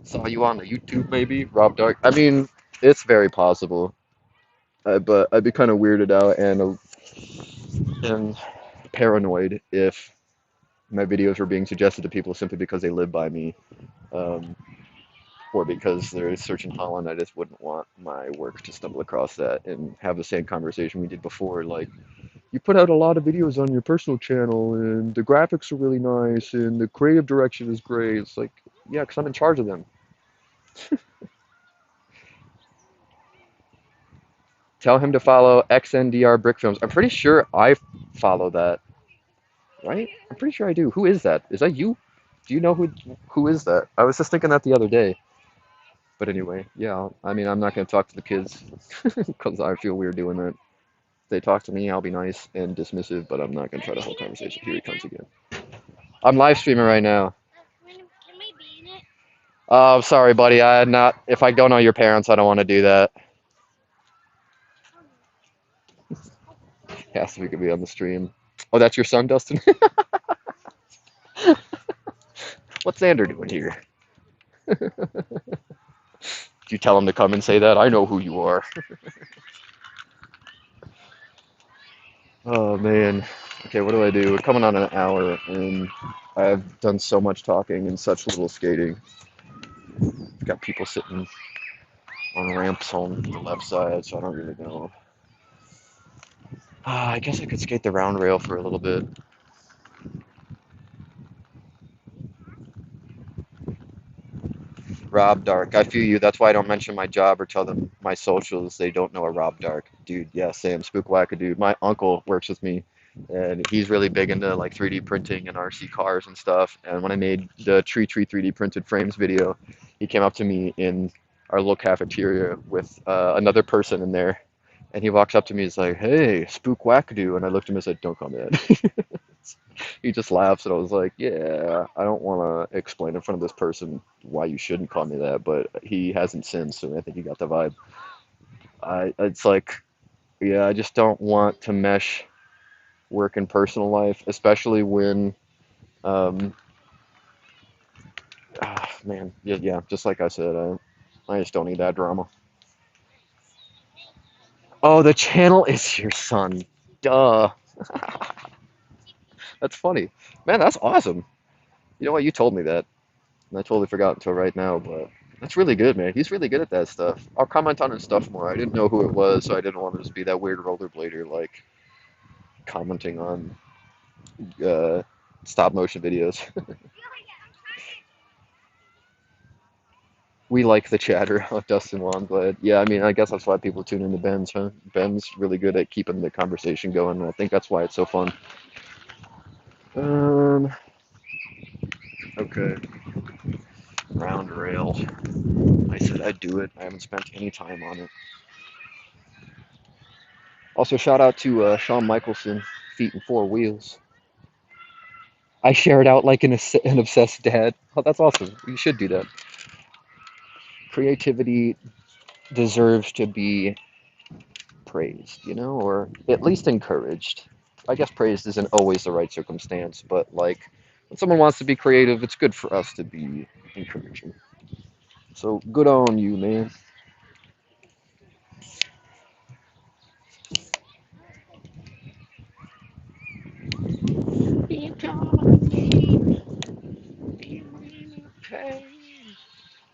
Saw you on the YouTube, maybe? Rob Dark. I mean, it's very possible. But I'd be kind of weirded out and paranoid if my videos were being suggested to people simply because they live by me. Um, or because they're a search in Holland, I just wouldn't want my work to stumble across that and have the same conversation we did before. Like, you put out a lot of videos on your personal channel, and the graphics are really nice, and the creative direction is great. It's like, yeah, because I'm in charge of them. Tell him to follow XNDR Brick Films. I'm pretty sure I follow that, right? I'm pretty sure I do. Who is that? Is that you? Do you know who is that? I was just thinking that the other day. But anyway, yeah, I mean, I'm not going to talk to the kids because I feel weird doing that. If they talk to me, I'll be nice and dismissive, but I'm not going to try the whole conversation. Here he comes again. I'm live streaming right now. Can we be in it? Oh, sorry, buddy. I not. If I don't know your parents, I don't want to do that. Yeah, so we could be on the stream. Oh, that's your son, Dustin? What's Xander doing here? Did you tell him to come and say that? I know who you are. Oh, man. Okay, what do I do? We're coming on an hour, and I've done so much talking and such little skating. I've got people sitting on ramps on the left side, so I don't really know. I guess I could skate the round rail for a little bit. Rob Dark. I feel you. That's why I don't mention my job or tell them my socials. They don't know a Rob Dark. Dude, yeah, Sam, Spook Wackadoo. My uncle works with me, and he's really big into like 3D printing and RC cars and stuff. And when I made the Tree 3D printed frames video, he came up to me in our little cafeteria with another person in there. And he walks up to me, he's like, hey, Spook Wackadoo. And I looked at him and said, don't call me that. He just laughs, and I was like, yeah, I don't want to explain in front of this person why you shouldn't call me that, but he hasn't since, so I think he got the vibe. It's like, yeah, I just don't want to mesh work and personal life, especially when, um, man, yeah, yeah, just like I said, I just don't need that drama. Oh, the channel is your son. Duh. That's funny. Man, that's awesome. You know what? You told me that, and I totally forgot until right now, but that's really good, man. He's really good at that stuff. I'll comment on his stuff more. I didn't know who it was, so I didn't want to just be that weird rollerblader, like, commenting on uh, stop motion videos. We like the chatter of Dustin Long, but yeah, I mean, I guess that's why people tune into Ben's, huh? Ben's really good at keeping the conversation going, and I think that's why it's so fun. Um, okay, round rail. I said I'd do it. I haven't spent any time on it. Also, shout out to Shawn Michelson, Feet and Four Wheels. I share it out like an obsessed dad. Oh, that's awesome. You should do that. Creativity deserves to be praised, or at least encouraged. I guess praised isn't always the right circumstance, but like when someone wants to be creative, it's good for us to be encouraging. So good on you, man.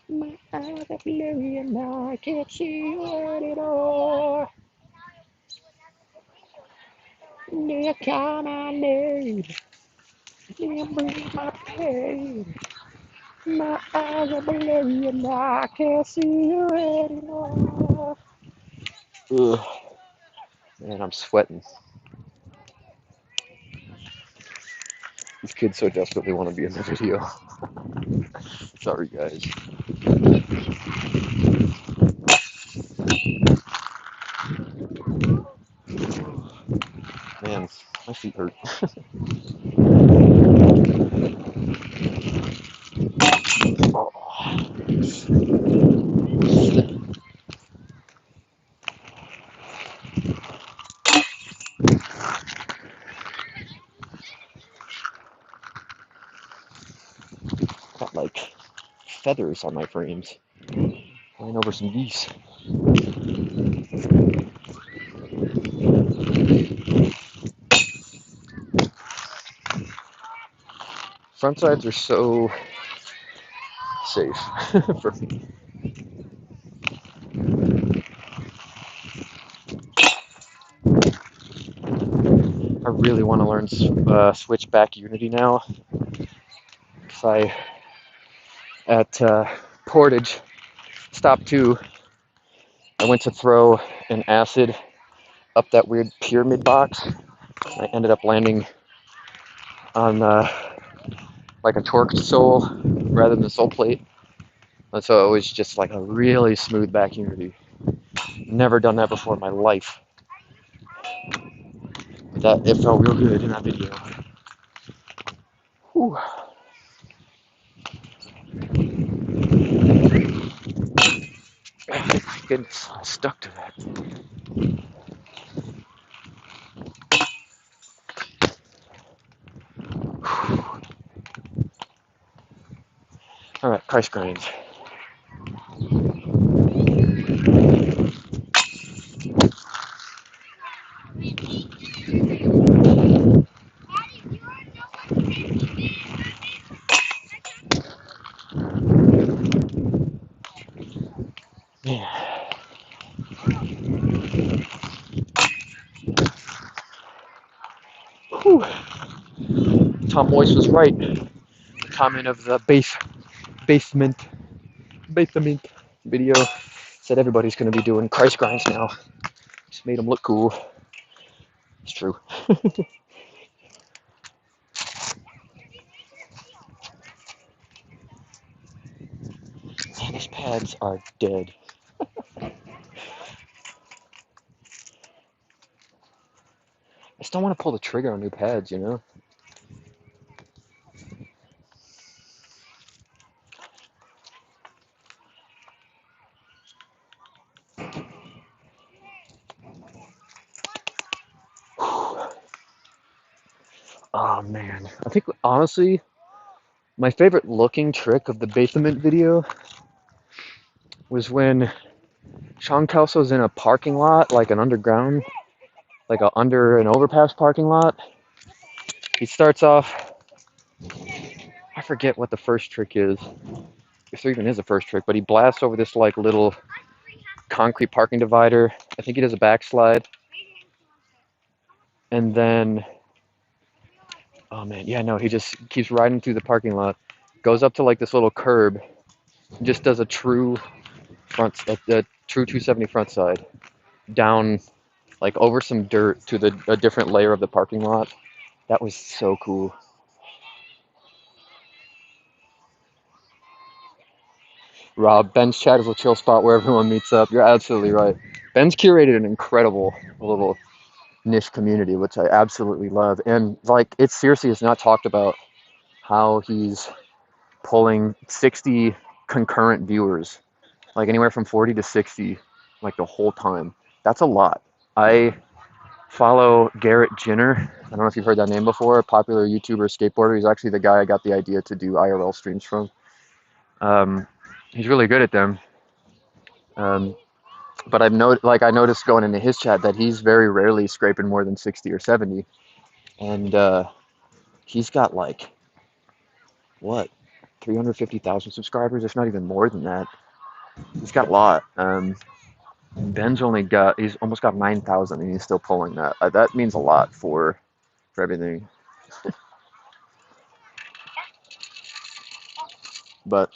My eyes are blurry and now I can't see you anymore. You call my name, you bring my pain. My eyes are blurry and now I can't see you anymore. Ugh, man, I'm sweating. These kids so desperately want to be in the video. Sorry, guys. Man, my feet hurt. Oh. Got like feathers on my frames. Flying over some geese. Front sides are so safe for me. I really want to learn switchback Unity now. Because at Portage, stop 2, I went to throw an acid up that weird pyramid box. I ended up landing on like a torqued sole rather than the sole plate. And so it was just like a really smooth back Unity. Never done that before in my life. But it felt real good in that video. Whew. Getting stuck to that. All right, price grinds. Yeah. Whew. Tom Moyes was right. Comment of the basement video said everybody's going to be doing price grinds now. Just made them look cool. It's true. Man, these pads are dead. I still want to pull the trigger on new pads, Oh man, I think honestly, my favorite looking trick of the basement video was when Sean Kelso's in a parking lot, like an underground, like a under an overpass parking lot. He starts off, I forget what the first trick is, if there even is a first trick, but he blasts over this like little concrete parking divider. I think he does a backslide, and then, oh man, yeah, no, he just keeps riding through the parking lot, goes up to like this little curb, and just does a true a true 270 front side down like over some dirt to a different layer of the parking lot. That was so cool. Rob, Ben's chat is a chill spot where everyone meets up. You're absolutely right. Ben's curated an incredible little niche community, which I absolutely love. And like, it seriously is not talked about how he's pulling 60 concurrent viewers, like anywhere from 40 to 60, like the whole time. That's a lot. I follow Garrett Jenner. I don't know if you've heard that name before. A popular YouTuber, skateboarder. He's actually the guy I got the idea to do IRL streams from. Um, he's really good at them. Um, but I noticed going into his chat that he's very rarely scraping more than 60 or 70, and he's got like what 350,000 subscribers, if not even more than that. He's got a lot. He's almost got 9,000, and he's still pulling that. That means a lot for everything. But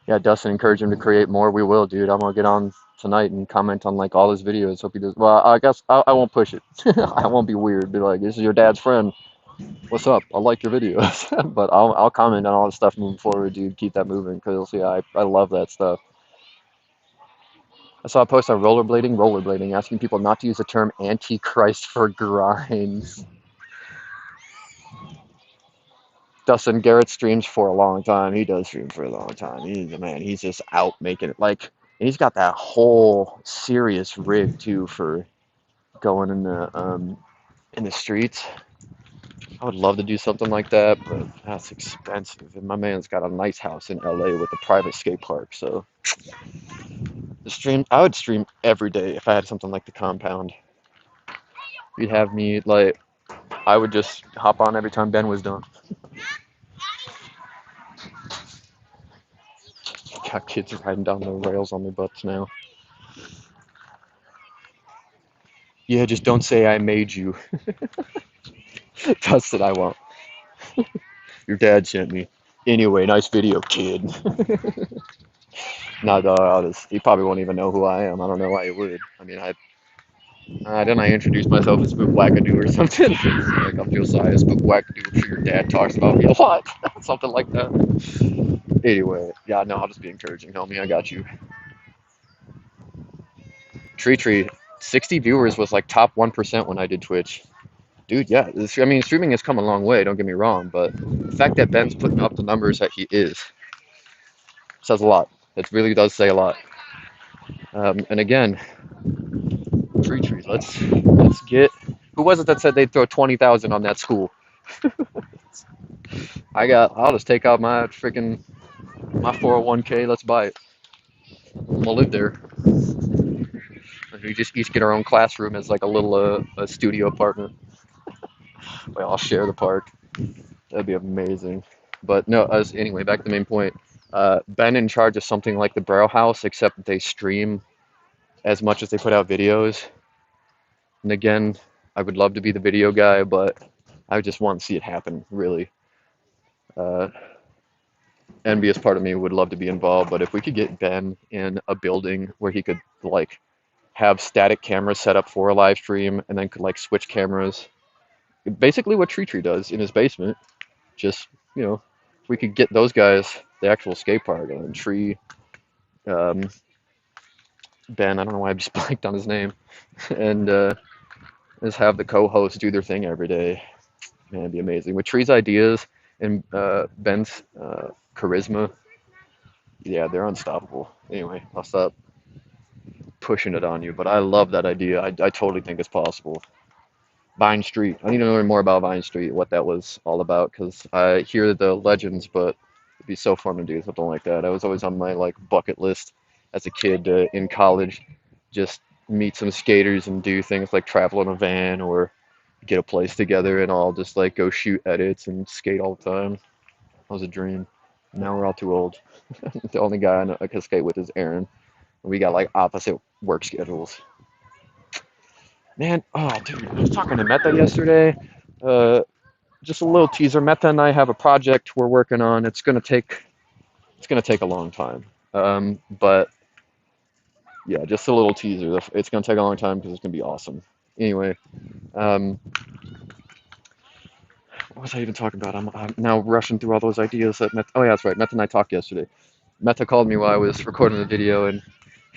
yeah, Dustin encouraged him to create more. We will, dude. I'm gonna get on tonight and comment on like all his videos. Hope he does. Well, I guess I won't push it. I won't be weird. Be like, this is your dad's friend. What's up? I like your videos. But I'll comment on all the stuff moving forward, dude. Keep that moving because yeah, I love that stuff. I saw a post on rollerblading, asking people not to use the term antichrist for grinds. Dustin Garrett streams for a long time. He does stream for a long time. He's a man. He's just out making it like, and he's got that whole serious rig too for going in the streets. I would love to do something like that, but that's expensive. And my man's got a nice house in LA with a private skate park. So I would stream every day if I had something like the compound. You'd have me like, I would just hop on every time Ben was done. Got kids riding down the rails on their butts now. Yeah, just don't say I made you. Dustin, I won't. Your dad sent me. Anyway, nice video, kid. No, he probably won't even know who I am. I don't know why he would. I mean, didn't I introduce myself as Spook Wackadoo or something? Like, I'm Josiah Spook Wackadoo. I'm sure your dad talks about me a lot. Something like that. Anyway, yeah, no, I'll just be encouraging, homie. I got you. Tree, 60 viewers was like top 1% when I did Twitch. Dude, yeah. I mean, streaming has come a long way, don't get me wrong, but the fact that Ben's putting up the numbers that he is says a lot. It really does say a lot. And again, Tree, let's get. Who was it that said they'd throw 20,000 on that school? I'll just take out my freaking my 401k. Let's buy it. We'll live there. We just each get our own classroom as like a little a studio apartment. We all share the park. That'd be amazing. But no, anyway, back to the main point. Ben in charge of something like the Brow House, except they stream as much as they put out videos. And again, I would love to be the video guy, but I just want to see it happen, really. Uh, envious part of me would love to be involved, but if we could get Ben in a building where he could like have static cameras set up for a live stream and then could like switch cameras, basically what Tree does in his basement, just, we could get those guys the actual skate park and Tree, um, Ben, I don't know why I just blanked on his name, and just have the co-hosts do their thing every day. Man, it'd be amazing. With Tree's ideas and Ben's charisma, yeah, they're unstoppable. Anyway, I'll stop pushing it on you, but I love that idea. I totally think it's possible. Vine Street. I need to learn more about Vine Street, what that was all about, because I hear the legends, but it'd be so fun to do something like that. I was always on my like bucket list as a kid in college, just meet some skaters and do things like travel in a van or get a place together and all just like go shoot edits and skate all the time. That was a dream. Now we're all too old. The only guy I can skate with is Aaron. We got like opposite work schedules. Man, oh dude, I was talking to Meta yesterday. Uh, just a little teaser. Meta and I have a project we're working on. It's gonna take a long time. But yeah, just a little teaser. It's gonna take a long time because it's gonna be awesome. Anyway, um, what was I even talking about? I'm now rushing through all those ideas that Meta. Oh yeah, that's right. Meta and I talked yesterday. Meta called me while I was recording the video, and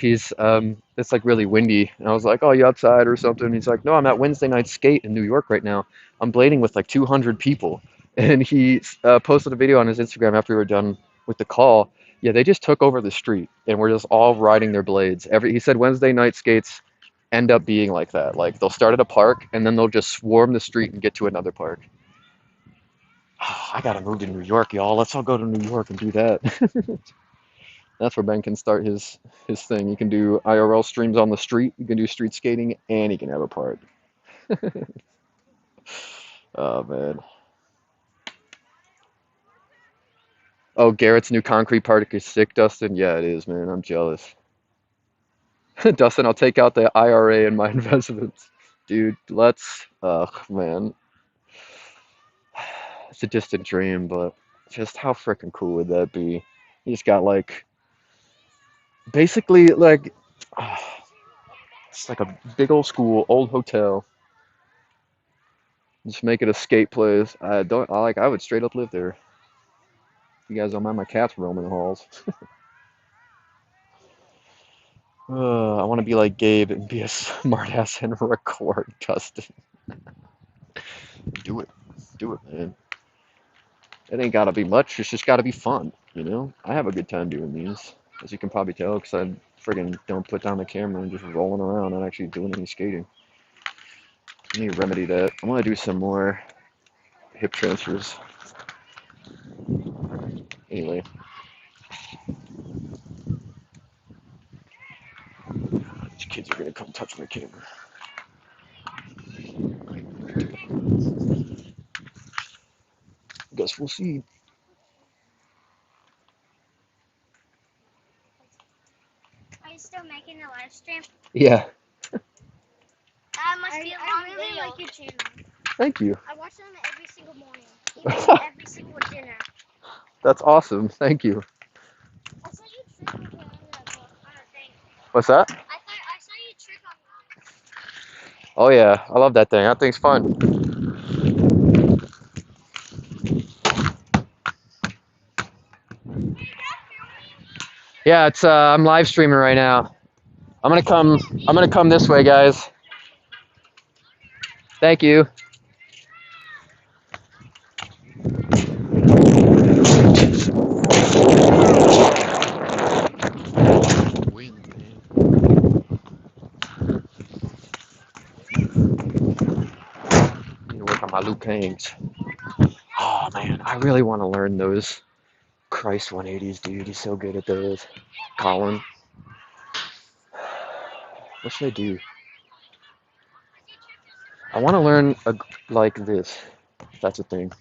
it's like really windy, and I was like, "Oh, you outside or something?" And he's like, "No, I'm at Wednesday night skate in New York right now. I'm blading with like 200 people." And he posted a video on his Instagram after we were done with the call. Yeah, they just took over the street, and we're just all riding their blades. He said Wednesday night skates end up being like that. Like they'll start at a park, and then they'll just swarm the street and get to another park. I gotta move to New York, y'all. Let's all go to New York and do that. That's where Ben can start his thing. He can do IRL streams on the street. He can do street skating, and he can have a park. Oh man. Oh, Garrett's new concrete park is sick, Dustin. Yeah, it is, man. I'm jealous. Dustin, I'll take out the IRA in my investments, dude. Let's. Man, it's a distant dream, but just how freaking cool would that be? You just got like basically like it's like a big old school, old hotel. Just make it a skate place. I would straight up live there. You guys don't mind my cats roaming the halls. I want to be like Gabe and be a smartass and record, Justin. Do it. Do it, man. It ain't gotta be much. It's just gotta be fun, you know? I have a good time doing these, as you can probably tell, because I friggin' don't put down the camera and just rolling around, not actually doing any skating. Let me remedy that. I want to do some more hip transfers. Anyway, these kids are gonna come touch my camera. Guess we'll see. Are you still making a live stream? Yeah, That must be a long video. I really like your channel. thank you. I watch them every single morning. Even every single dinner. That's awesome. Thank you. I saw you trick on a thing. What's that? I saw you trick on. Oh yeah, I love that thing. That thing's fun. Yeah, it's I'm live streaming right now. I'm gonna come this way, guys. Thank you. Wind, man. Need to work on my loop hangs. Oh man, I really want to learn those Christ 180s, dude. He's so good at those. Colin. What should I do? I want to learn like this. If that's a thing.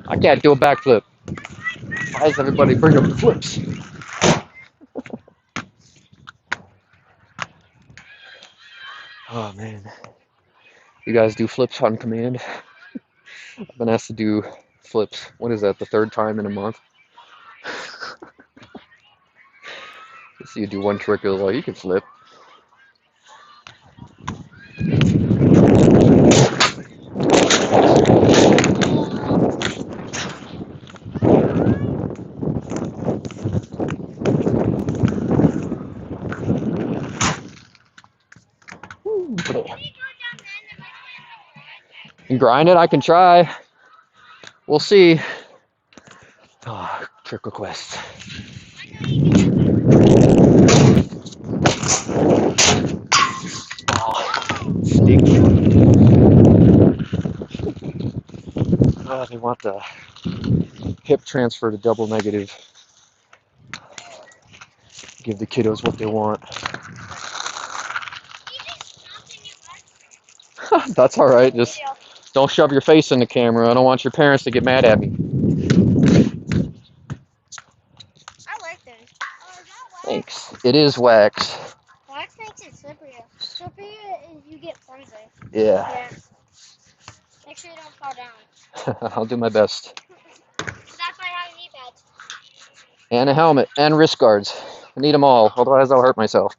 I can't do a backflip. Why does everybody bring up flips? Oh man. You guys do flips on command? I've been asked to do flips. What is that, the third time in a month? So you do one trick, it was like, you can flip. And grind it, I can try. We'll see. Oh, trick request. Oh, sneaky. Oh, they want the hip transfer to double negative. Give the kiddos what they want. That's all right. Just don't shove your face in the camera. I don't want your parents to get mad at me. I like this. Oh, is that wax? Thanks. It is wax. Wax makes it slippery. Slippery is you get flimsy. Yeah. Yeah. Make sure you don't fall down. I'll do my best. So that's why I have knee pads. And a helmet and wrist guards. I need them all, otherwise I'll hurt myself.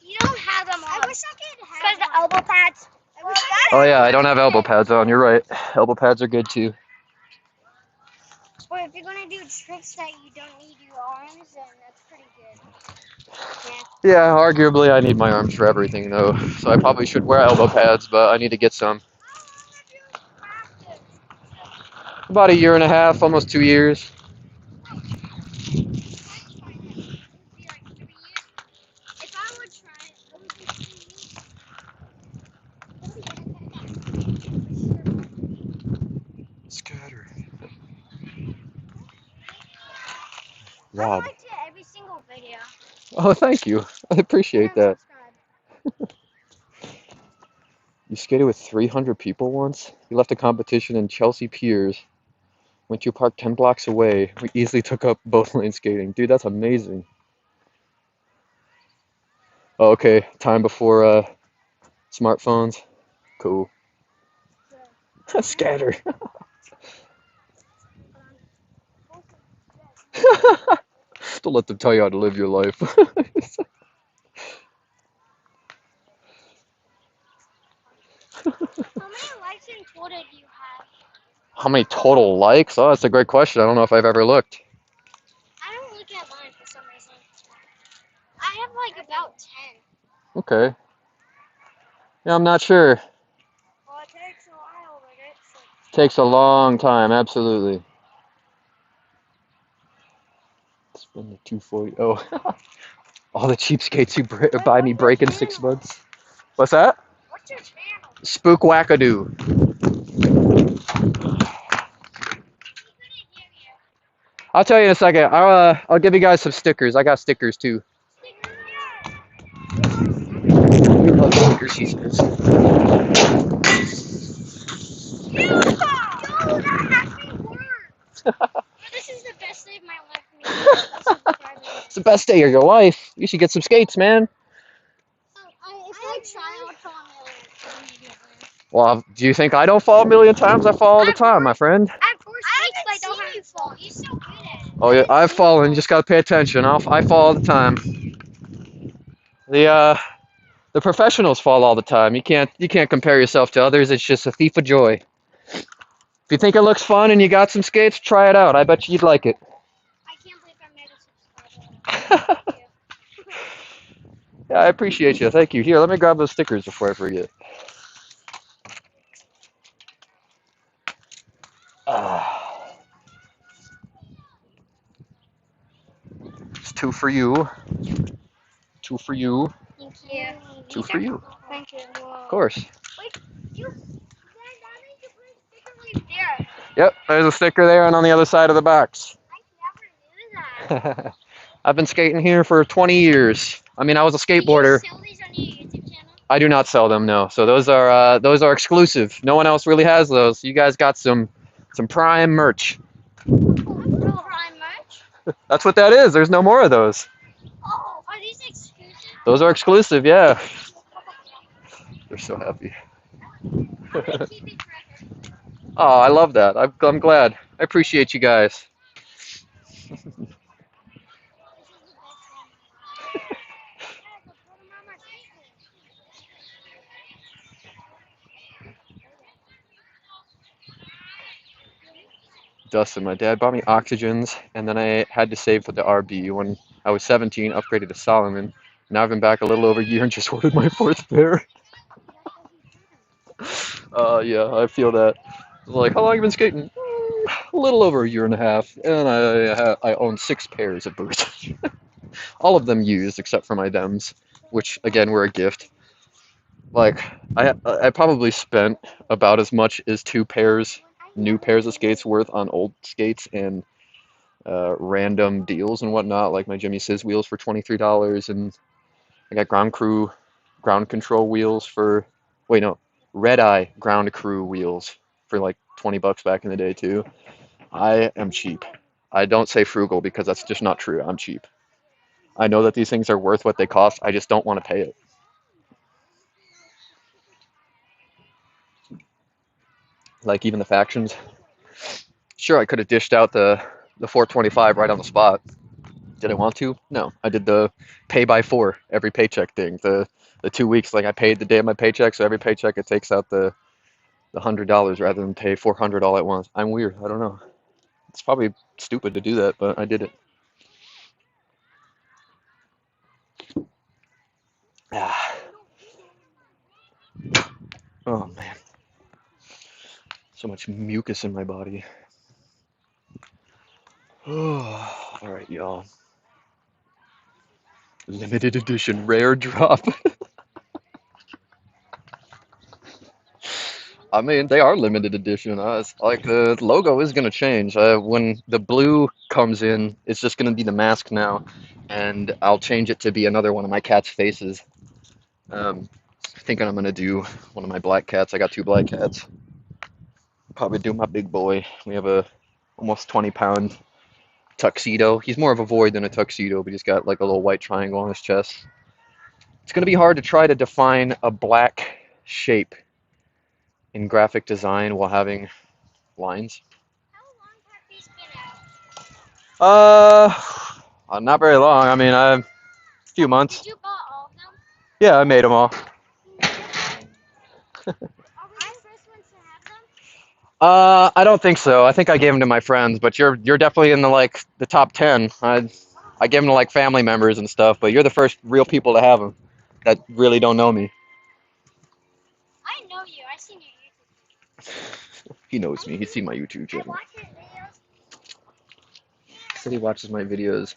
You don't have them on. I wish I could have. Because the elbow pads. Oh yeah, I don't have elbow pads on. You're right. Elbow pads are good too. But if you're gonna do tricks that you don't need your arms, then that's pretty good. Yeah, arguably I need my arms for everything though, so I probably should wear elbow pads, but I need to get some. About a year and a half, almost 2 years. If I would try it, I would be 3 years. Scatter. I Rob. liked it every single video. Oh, thank you. I appreciate that. You skated with 300 people once? You left a competition in Chelsea Piers. Went to a park 10 blocks away. We easily took up both lane skating. Dude, that's amazing. Oh, okay. Time before smartphones. Cool. Scatter. Don't let them tell you how to live your life. How many likes in total do you have? How many total likes? Oh, that's a great question. I don't know if I've ever looked. I don't look at mine for some reason. I have like about 10. Okay. Yeah, I'm not sure. Well, it takes a while, but it's Takes a long time, absolutely. Spend the 240. Oh, all the cheapskates who buy me break in 6 months. What's that? What's your channel? Spook Wackadoo. I'll tell you in a second. I'll give you guys some stickers. I got stickers too. We love stickers, he says. This is the best day of my life. It's the best day of your life. You should get some skates, man. I try out immediately. Well, do you think I don't fall a million times? I fall all the time, my friend. I have 4 skates, but I don't have you fall. You're so good at it. Oh yeah, I've fallen. You just gotta pay attention. I fall all the time. The professionals fall all the time. You can't compare yourself to others. It's just a thief of joy. If you think it looks fun and you got some skates, try it out. I bet you'd like it. I can't believe I made a subscriber. Yeah, I appreciate you. Thank you. Here, let me grab those stickers before I forget. It's 2 for you. 2 for you. Thank you. 2 for you. Thank you. Of course. Wait, that means you put a sticker right there. Yep, there's a sticker there and on the other side of the box. I never knew that. I've been skating here for 20 years. I mean, I was a skateboarder. Do you sell these on your YouTube channel? I do not sell them, no. So those are exclusive. No one else really has those. You guys got some prime merch. Prime merch? That's what that is. There's no more of those. Oh, are these exclusive? Those are exclusive, yeah. They're so happy. I'm gonna keep it forever. Oh, I love that. I'm glad. I appreciate you guys. This is the best one. Yeah, go put them on my Facebook. Dustin, my dad bought me oxygens, and then I had to save for the RB. When I was 17, upgraded to Solomon. Now I've been back a little over a year and just ordered my 4th pair. Yeah, I feel that. Like, how long have you been skating? a little over a year and a half, and I own 6 pairs of boots. All of them used except for my Dems, which again were a gift. Like I probably spent about as much as 2 pairs, new pairs of skates worth on old skates and random deals and whatnot, like my Jimmy Sizz wheels for $23, and I got ground control wheels for, wait no, Red Eye ground crew wheels for like $20 back in the day too. I am cheap. I don't say frugal because that's just not true. I'm cheap. I know that these things are worth what they cost. I just don't want to pay it. Like even the factions. Sure, I could have dished out the 425 right on the spot. Did I want to? No. I did the pay by 4 every paycheck thing. The 2 weeks, like I paid the day of my paycheck, so every paycheck it takes out the $100 rather than pay 400 all at once. I'm weird. I don't know. It's probably stupid to do that, but I did it. Ah. Oh man, so much mucus in my body. All right, y'all. Limited edition rare drop. I mean, they are limited edition. It's like the logo is gonna change. When the blue comes in, it's just gonna be the mask now, and I'll change it to be another one of my cat's faces. Um, Thinking I'm gonna do one of my black cats. I got 2 black cats. Probably do my big boy. We have a almost 20-pound tuxedo. He's more of a void than a tuxedo, but he's got like a little white triangle on his chest. It's gonna be hard to try to define a black shape in graphic design while having lines. How long have these been out? Not very long. I mean, a few months. Did you buy all of them? Yeah, I made them all. Are we the first ones to have them? I don't think so. I think I gave them to my friends, but you're definitely in the top 10. I gave them to like family members and stuff, but you're the first real people to have them that really don't know me. I know you. I've seen your YouTube. He knows me. He's seen my YouTube I channel. watch your videos. He said he watches my videos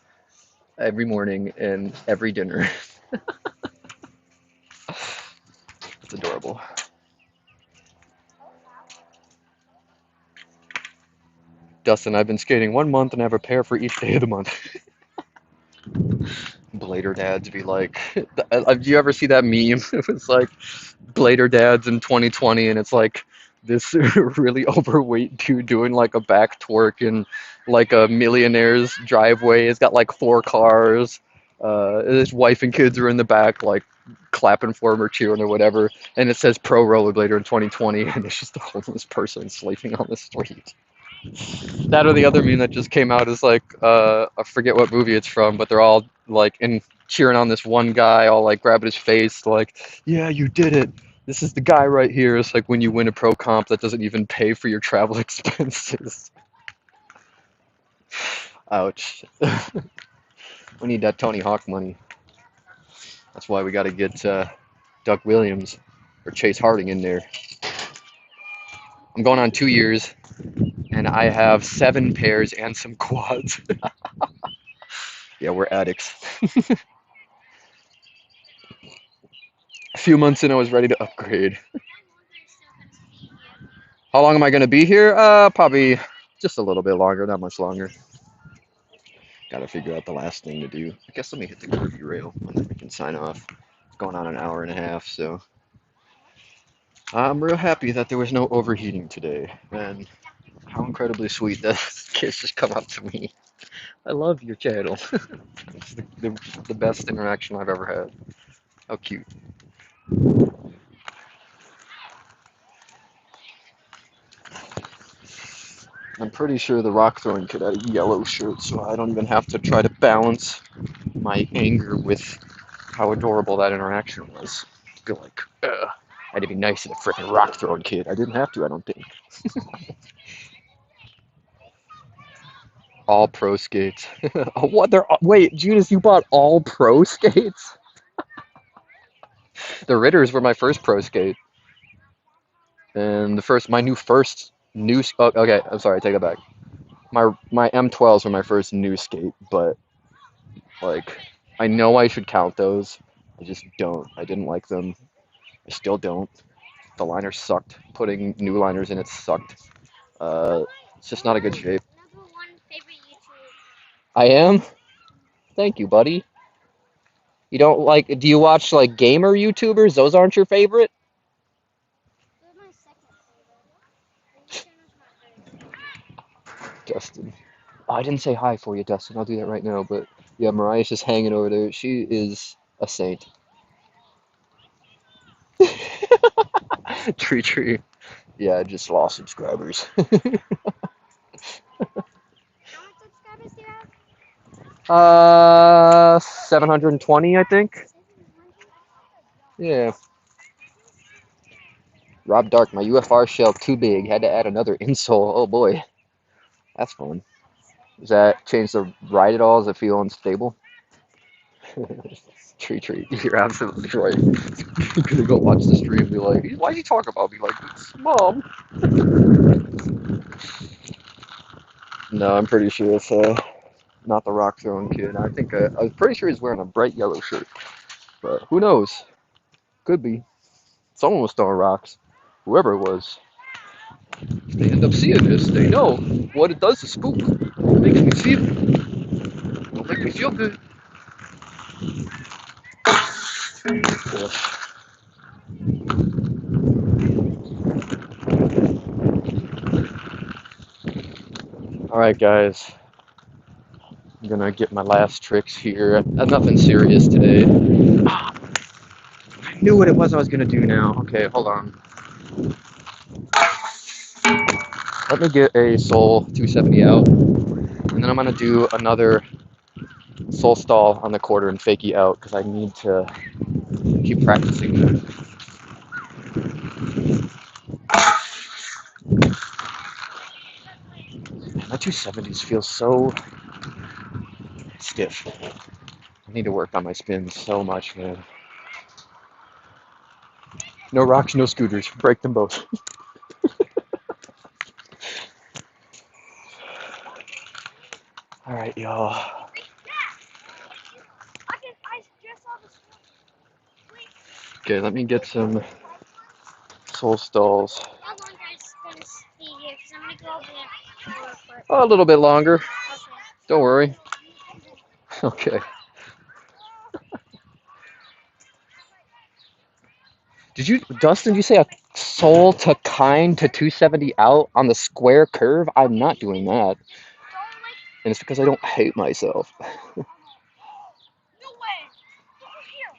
every morning and every dinner. It's adorable. Dustin, I've been skating 1 month and I have a pair for each day of the month. Blader dads be like, do you ever see that meme? It was like Blader dads in 2020, and it's like this really overweight dude doing like a back twerk in like a millionaire's driveway. It's got like 4 cars. His wife and kids are in the back, like clapping for him or cheering or whatever. And it says Pro Rollerblader in 2020, and it's just a homeless person sleeping on the street. That or the other meme that just came out is like I forget what movie it's from, but they're all like in cheering on this one guy, all like grabbing his face, like, "Yeah, you did it. This is the guy right here." It's like when you win a pro comp that doesn't even pay for your travel expenses. Ouch. We need that Tony Hawk money. That's why we got to get Doug Williams or Chase Harding in there. I'm going on 2 years, and I have 7 pairs and some quads. Yeah, we're addicts. A few months in, I was ready to upgrade. How long am I going to be here? Probably just a little bit longer, not much longer. Got to figure out the last thing to do. I guess let me hit the curvy rail and then we can sign off. It's going on an hour and a half, so I'm real happy that there was no overheating today. And how incredibly sweet that kids just come up to me. I love your channel. It's the best interaction I've ever had. How cute. I'm pretty sure the rock throwing kid had a yellow shirt, so I don't even have to try to balance my anger with how adorable that interaction was. I feel like, I had to be nice to the freaking rock throwing kid. I didn't have to, I don't think. All pro skates. What? Wait, Judas, you bought all pro skates? The Ritters were my first pro skate, and my new first new. Oh, okay, I'm sorry, I take it back. my M12s were my first new skate, but like I know I should count those. I just don't. I didn't like them. I still don't. The liners sucked. Putting new liners in it sucked. Uh, it's just not a good shape. Number one favorite YouTuber. I am. Thank you, buddy. You don't like? Do you watch like gamer YouTubers? Those aren't your favorite? They're my second favorite. His channel's not very good. Dustin. Oh, I didn't say hi for you, Dustin. I'll do that right now. But yeah, Mariah's just hanging over there. She is a saint. Tree tree. Yeah, I just lost subscribers. How many subscribers do you have? 720, I think. 700? Yeah. Rob Dark, my UFR shell too big. Had to add another insole. Oh boy, that's fun. Does that change the ride at all? Does it feel unstable? Tree tree. You're absolutely right. You're gonna go watch the stream and be like, why is he talking about me like this? Mom. No, I'm pretty sure it's not the rock throwing kid. I think I was pretty sure he's wearing a bright yellow shirt, but who knows? Could be. Someone was throwing rocks. Whoever it was. If they end up seeing this, they know what it does to spook. It makes me feel. It'll make me feel good. Yeah. All right, guys. I'm gonna get my last tricks here. Nothing serious today. I knew what it was I was gonna do now. Okay, hold on. Let me get a Soul 270 out, and then I'm gonna do another Soul stall on the quarter and fakie out because I need to keep practicing that. My 270s feel so stiff. I need to work on my spins so much, man. No rocks, no scooters. Break them both. All right, y'all. Okay, let me get some Soul stalls. How long guys gonna stay here? Because I'm gonna go over there real quick. Oh, a little bit longer. Okay. Don't worry. Okay. Dustin, did you say a soul to kind to 270 out on the square curve? I'm not doing that. And it's because I don't hate myself. No way! Over here!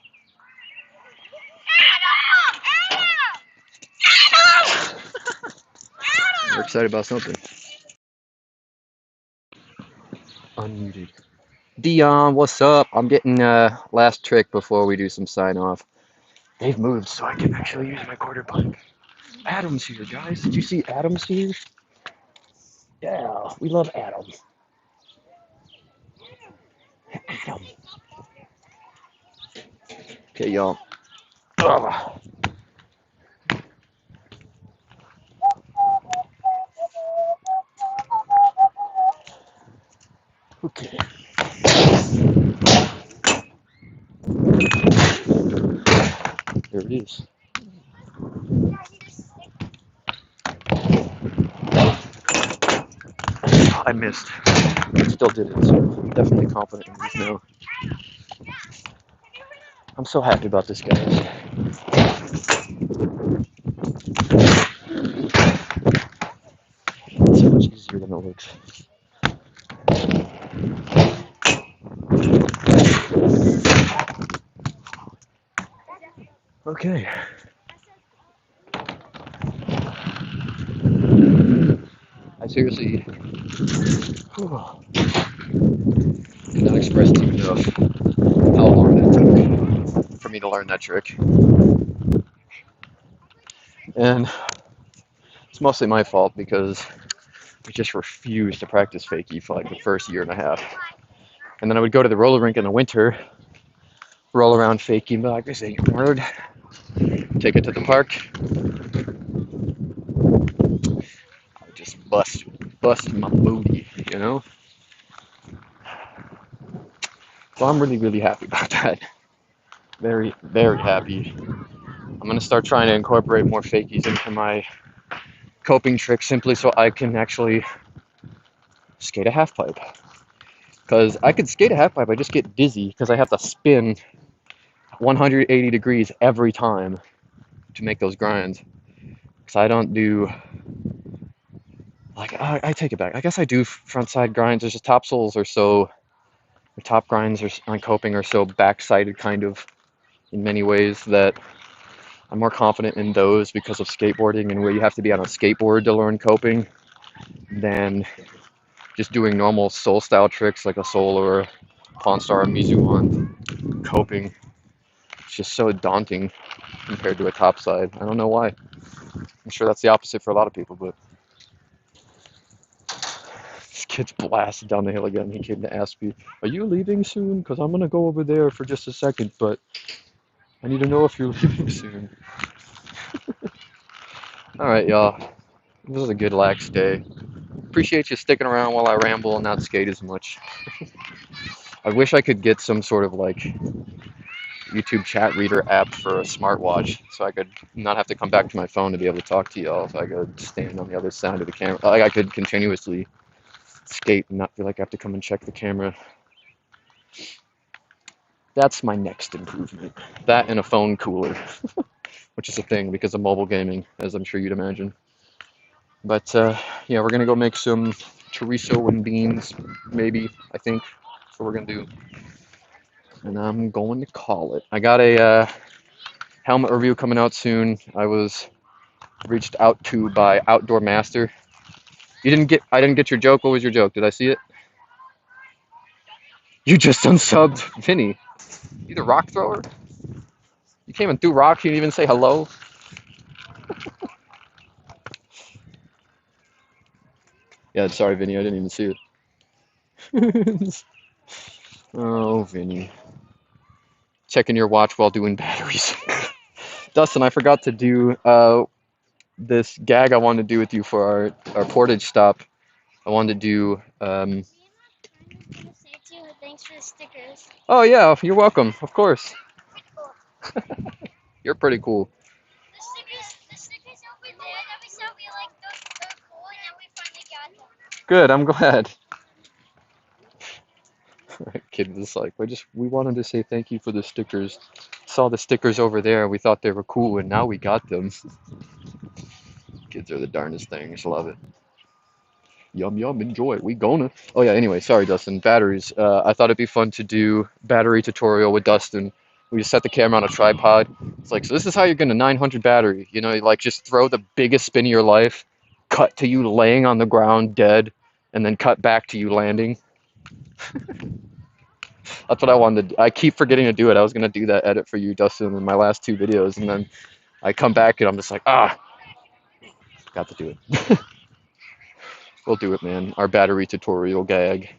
We're excited about something. Unmuted. Dion, what's up? I'm getting last trick before we do some sign off. They've moved so I can actually use my quarter bike. Adam's here, guys. Did you see Adam's here? Yeah, we love Adam. Adam. Okay, y'all. Ugh. Okay. There it is. I missed. Still did it, so I'm definitely confident in these now. I'm so happy about this, guys. It's so much easier than it looks. Okay. I seriously did not express to you enough how long that took for me to learn that trick. And it's mostly my fault because I just refused to practice fakie for like the first year and a half. And then I would go to the roller rink in the winter, roll around fakie and be like, this ain't hard. Take it to the park. I would just bust my booty. you know? So I'm really, really happy about that. Very, very happy. I'm gonna start trying to incorporate more fakies into my coping tricks simply so I can actually skate a half pipe. Because I could skate a half pipe, I just get dizzy because I have to spin 180 degrees every time to make those grinds. Because I don't do, like, I take it back. I guess I do front side grinds. There's just top soles are so, or top grinds are, on coping are so back-sided kind of in many ways that I'm more confident in those because of skateboarding and where you have to be on a skateboard to learn coping than just doing normal soul style tricks like a soul or a Pawn Star or Mizu on coping. It's just so daunting compared to a topside. I don't know why. I'm sure that's the opposite for a lot of people, but this kid's blasted down the hill again. He came to ask me, "Are you leaving soon? Because I'm gonna go over there for just a second, but I need to know if you're leaving soon." All right, y'all. This is a good lax day. Appreciate you sticking around while I ramble and not skate as much. I wish I could get some sort of like YouTube chat reader app for a smartwatch so I could not have to come back to my phone to be able to talk to y'all. So I could stand on the other side of the camera. Like I could continuously skate and not feel like I have to come and check the camera. That's my next improvement. That and a phone cooler, which is a thing because of mobile gaming, as I'm sure you'd imagine. But yeah, we're gonna go make some chorizo and beans, maybe, I think. That's what we're gonna do. And I'm going to call it. I got a helmet review coming out soon. I was reached out to by Outdoor Master. I didn't get your joke. What was your joke? Did I see it? You just unsubbed Vinny. You the rock thrower? You came and threw rocks. You didn't even say hello. Yeah, sorry, Vinny. I didn't even see it. Oh, Vinny. Checking your watch while doing batteries. Dustin, I forgot to do this gag I wanted to do with you for our portage stop. I wanted to do. Thanks for the stickers. Oh, yeah, you're welcome. Of course. Cool. You're pretty cool. The stickers over there that we saw, we like they're cool, and then we finally got them. Good, I'm glad. Kid was like, we wanted to say thank you for the stickers. Saw the stickers over there, we thought they were cool, and now we got them. Kids are the darndest things. Love it. Yum yum, enjoy. We gonna. Oh yeah. Anyway, sorry, Dustin. Batteries. I thought it'd be fun to do battery tutorial with Dustin. We just set the camera on a tripod. It's like, so this is how you're gonna 900 battery. You know, like just throw the biggest spin of your life, cut to you laying on the ground dead, and then cut back to you landing. That's what I wanted to do. I keep forgetting to do it. I was gonna do that edit for you, Dustin, in my last two videos, and then I come back and I'm just like, got to do it. We'll do it, man. Our battery tutorial gag.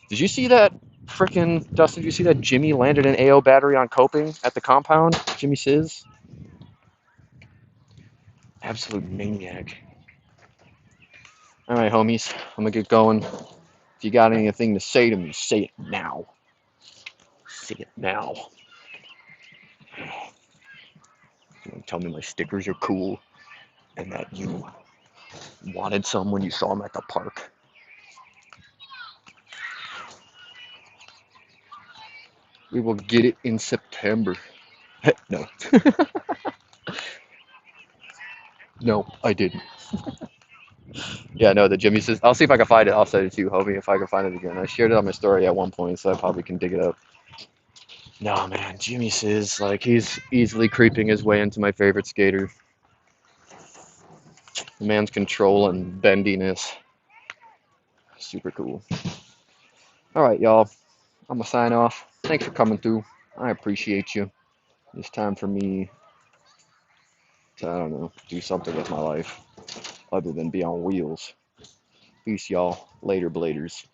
Did you see that frickin' Dustin? Did you see that Jimmy landed an AO battery on coping at the compound? Jimmy Sizz? Absolute maniac. All right, homies. I'm gonna get going. If you got anything to say to me, say it now. Say it now. Tell me my stickers are cool and that you wanted some when you saw them at the park. We will get it in September. No. No, I didn't. Yeah, no, the Jimmy says, I'll see if I can find it. I'll send it to you, homie, if I can find it again. I shared it on my story at one point, so I probably can dig it up. No, man, Jimmy says, like, he's easily creeping his way into my favorite skater. The man's control and bendiness. Super cool. All right, y'all. I'm going to sign off. Thanks for coming through. I appreciate you. It's time for me to, I don't know, do something with my life other than be on wheels. Peace, y'all. Later, bladers.